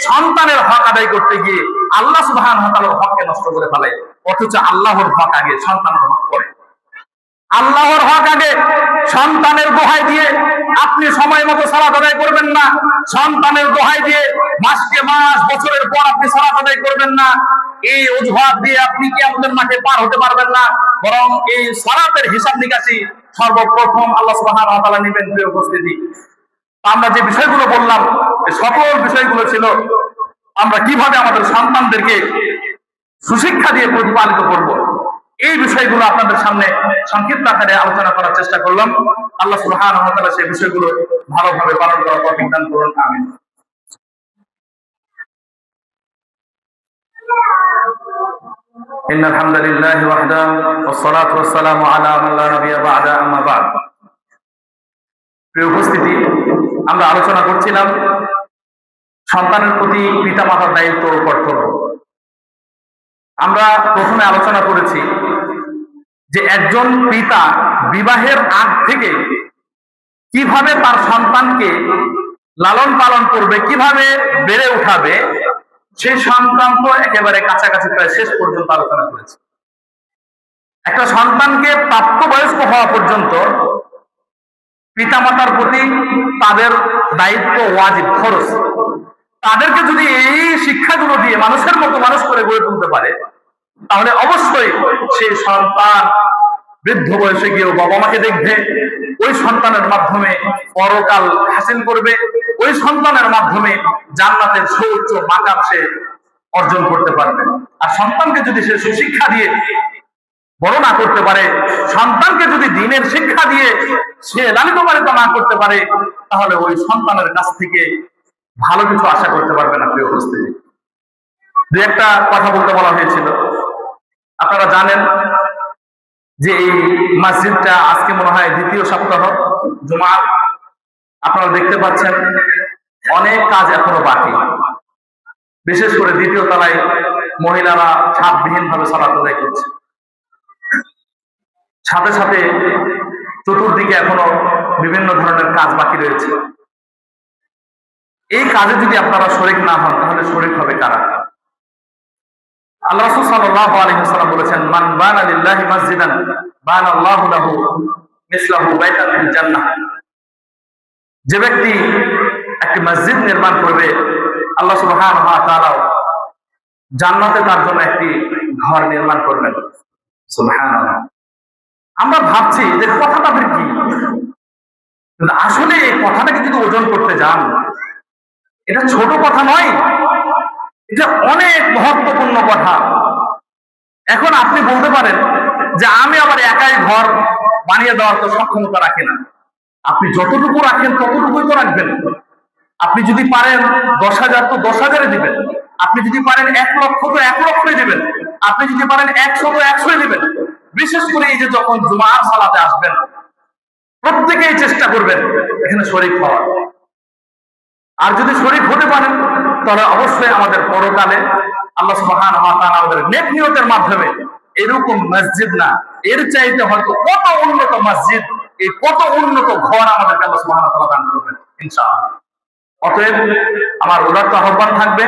সন্তানের হক আদায় করতে গিয়ে আল্লাহ সুবহানাহু ওয়া তাআলার হককে নষ্ট করে ফেলে, অথচ আল্লাহর হক আগে, সন্তানের হক পরে। আল্লাহর হক আগে, সন্তানের দোহাই দিয়ে আপনি সময় মতো সালাত আদায় করবেন না, সন্তানের দোহাই দিয়ে মাসকে মাস, বছরের পর আপনি সালাত আদায় করবেন না, এই অজুহাত দিয়ে আপনি কিয়ামতের মাঠে পার হতে পারবেন না, বরং এই সালাতের হিসাব নিকাশি সর্বপ্রথম আল্লাহ সুবহানাহু ওয়া তাআলা নেবেন। প্রিয় উপস্থিতি, আমরা যে বিষয়গুলো বললাম, এই সকল বিষয়গুলো ছিল আমরা কিভাবে আমাদের সন্তানদেরকে সুশিক্ষা দিয়ে প্রতিপালিত করব, এই বিষয়গুলো আপনাদের সামনে সংক্ষিপ্ত আকারে আলোচনা করার চেষ্টা করলাম। আল্লাহ সুবহানাহু ওয়া তাআলা সেই বিষয়গুলো ভালোভাবে পালন করার তৌফিক দান করুন, আমিন। ইন্নাল হামদালিল্লাহি ওয়াহদা ওয়াসসালাতু ওয়াসসালামু আলা মান লা নাবিয়্যা বা'দা, আম্মা বা'দ। প্রিয় উপস্থিতি, আমরা আলোচনা করছিলাম সন্তানের প্রতি পিতামাতার দায়িত্ব ও কর্তব্য। আমরা প্রথমে আলোচনা করেছি যে একজন পিতা বিবাহের আগ থেকে কিভাবে তার সন্তানকে লালন পালন করবে, কিভাবে বেড়ে উঠাবে, সেই সংক্রান্ত একেবারে কাছাকাছি প্রায় শেষ পর্যন্ত আলোচনা করেছে। একটা সন্তানকে প্রাপ্তবয়স্ক হওয়া পর্যন্ত পিতামাতার প্রতি তাদের দায়িত্ব ওয়াজিব, ফরজ। তাদেরকে যদি এই শিক্ষাগুলো দিয়ে মানুষের মতো মানুষ করে গড়ে তুলতে পারে, তাহলে অবশ্যই সেই সন্তান বৃদ্ধ বয়সে গিয়েও বাবা মাকে দেখবে, ওই সন্তানের মাধ্যমে পরকাল হাসিল করবে, ওই সন্তানের মাধ্যমে জান্নাতের সর্বোচ্চ মাকাম সে অর্জন করতে পারবে। আর সন্তানকে যদি সে সুশিক্ষা দিয়ে বড় না করতে পারে, সন্তানকে যদি দ্বীনের শিক্ষা দিয়ে সে লালিত পালিত না করতে পারে, তাহলে ওই সন্তানের কাছ থেকে ভালো কিছু আশা করতে পারবে না। প্রিয় উপস্থিতি, দু একটা কথা বলতে বলা হয়েছিল। আপনারা জানেন যে এই মসজিদটা আজকে মনে হয় দ্বিতীয় সপ্তাহ জুমা। আপনারা দেখতে পাচ্ছেন অনেক কাজ এখনো বাকি, বিশেষ করে দ্বিতীয় তলায় মহিলারা ছাদবিহীন ভাবে সালাত আদায় করছে, সাথে সাথে চতুর্দিকে এখনো বিভিন্ন ধরনের কাজ বাকি রয়েছে। এই কাজে যদি আপনারা শরীক না হন, তাহলে শরীক হবে কারা? আল্লাহ রাসূল সাল্লাল্লাহু আলাইহি ওয়াসাল্লাম বলেছেন, মান বানা লিল্লাহি মাসজিদান বানাল্লাহু লাহু মিসলাহু বাইতান ফিল জান্নাহ। যে ব্যক্তি একটি মসজিদ নির্মাণ করবে, আল্লাহ সুবহানাহু ওয়া তাআলা জান্নাতে তার জন্য একটি ঘর নির্মাণ করবেন। সুবহানাল্লাহ। আমরা ভাবছি যে কথাটা কি, কিন্তু আসলে এই কথাটাকে যদি ওজন করতে যান, এটা ছোট কথা নয়, এটা অনেক মহত্বপূর্ণ কথা। এখন আপনি বলতে পারেন যে আমি আবার একাই ঘর বানিয়ে দেওয়ার তো সক্ষমতা রাখি না। আপনি যতটুকু রাখেন ততটুকুই তো রাখবেন। আপনি যদি পারেন 10,000 তো 10,000 দিবেন, আপনি যদি পারেন 1 লক্ষ তো 1 লক্ষই দিবেন, আপনি যদি পারেন 100 তো 100ই দিবেন। বিশেষ করে এই যে যখন জুমার সালাতে আসবেন, প্রত্যেকেই চেষ্টা করবেন এখানে শরীক হওয়ার। আর যদি শরীক হতে পারেন, তাহলে অবশ্যই আমাদের পরকালে আল্লাহ সুবহানাহু ওয়া তাআলা আমাদের নেক নিয়তের মাধ্যমে এরকম মসজিদ না, এর চাইতে হয়তো কত উন্নত মসজিদ, এই কত উন্নত ঘর আমাদেরকে আল্লাহ সুবহানাহু ওয়া তাআলা দান করবেন ইনশাআল্লাহ। অতএব আমার উদাত্ত আহ্বান থাকবে,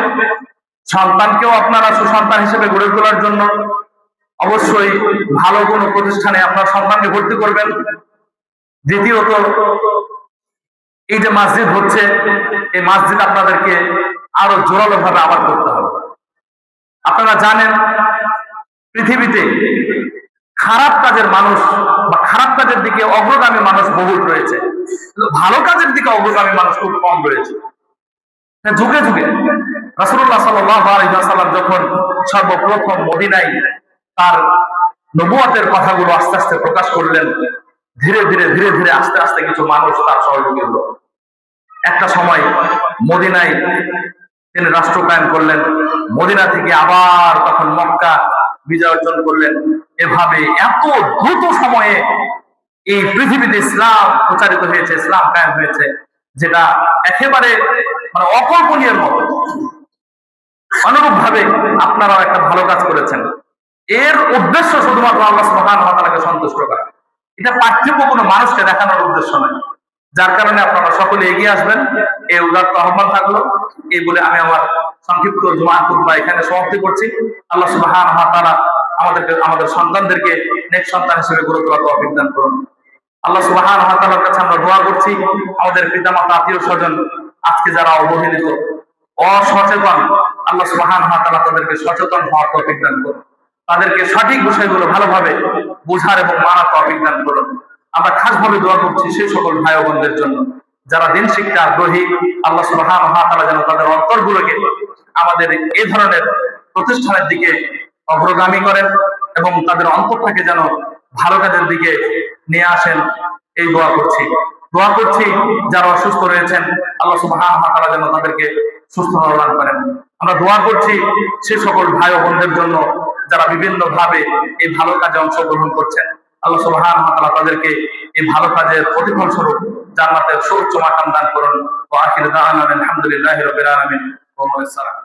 সন্তানকেও আপনারা সুসন্তান হিসেবে গড়ে তোলার জন্য অবশ্যই ভালো কোনো প্রতিষ্ঠানে আপনার সন্তানকে ভর্তি করবেন। দ্বিতীয়ত, এই যে মসজিদ হচ্ছে, এই মসজিদ আপনাদেরকে আরো জোরালো ভাবে আবার করতে হবে। আপনারা জানেন পৃথিবীতে খারাপ কাজের মানুষ বা খারাপ কাজের দিকে অগ্রগামী মানুষ বহুল রয়েছে, ভালো কাজের দিকে অগ্রগামী মানুষ খুব কম রয়েছে। যুগে যুগে রাসূলুল্লাহ সাল্লাল্লাহু আলাইহি ওয়াসাল্লাম যখন সর্বপ্রথম মদিনায় তার নবুয়তের কথাগুলো আস্তে আস্তে প্রকাশ করলেন, ধীরে ধীরে আস্তে আস্তে কিছু মানুষ তার সহযোগী হলো। একটা সময় মদিনায় তিনি রাষ্ট্র কায়েম করলেন, মদিনা থেকে আবার তখন মক্কা বিজয় অর্জন করলেন। এভাবে এত দ্রুত সময়ে এই পৃথিবীতে ইসলাম প্রচারিত হয়েছে, ইসলাম কায়েম হয়েছে, যেটা একেবারে মানে অকল্পনীয় মতো। অনুরূপ ভাবে আপনারাও একটা ভালো কাজ করেছেন, এর উদ্দেশ্য শুধুমাত্র আল্লাহ সুবহানাহু ওয়া তাআলাকে সন্তুষ্ট করা। এটা পার্থিব কোনো মানুষকে দেখানোর উদ্দেশ্য নয়। যার কারণে আপনারা সকলে এগিয়ে আসবেন, এই উদাত্ত আহ্বান থাকলো। এই বলে আমি আমার সংক্ষিপ্ত জুমা খুতবা এখানে সমাপ্তি করছি। আল্লাহ সুবহানাহু ওয়া তাআলা আমাদের সন্তানদেরকে নেক সন্তান হিসেবে গড়ে তোলার তৌফিক দান করুন। আল্লাহ সুবহানাহু ওয়া তাআলার কাছে আমরা দোয়া করছি, আমাদের পিতামাতা, আত্মীয় স্বজন আজকে যারা অবহেলিত, অসচেতন, আল্লাহ সুবহানাহু ওয়া তাআলা তাদেরকে সচেতন হওয়ার তৌফিক দান করুন, তাদেরকে সঠিক বিষয়গুলো ভালোভাবে বোঝার এবং মানার তৌফিক দান করুন। আমরা খাসভাবে দোয়া করছি সেই সকল ভাই বোনদের জন্য যারা দিন শিক্ষা আগ্রহী। আল্লাহ সুবহানাহু ওয়া তাআলা যেন তাদের অন্তরগুলোকে আমাদের এই ধরনের প্রতিষ্ঠানের দিকে অগ্রগামী করেন এবং তাদের অন্তরটাকে যেন ভালো কাজের দিকে নিয়ে আসেন, এই দোয়া করছি। যারা অসুস্থ রয়েছেন, আল্লাহ সুবহানাহু ওয়া তাআলা যেন তাদেরকে সুস্থতা দান করেন। আমরা দোয়া করছি সে সকল ভাই ও বোনদের জন্য যারা বিভিন্ন ভাবে এই ভালো কাজে অংশগ্রহণ করছেন। আল্লাহ সুবহানাহু ওয়া তাআলা তাদেরকে এই ভালো কাজের প্রতিফল স্বরূপ জান্নাতের সর্বোচ্চ মাকাম দান করুন। ওয়া আখিরু দাওয়ানা আলহামদুলিল্লাহি রাব্বিল আলামিন ওয়া আসসালাম।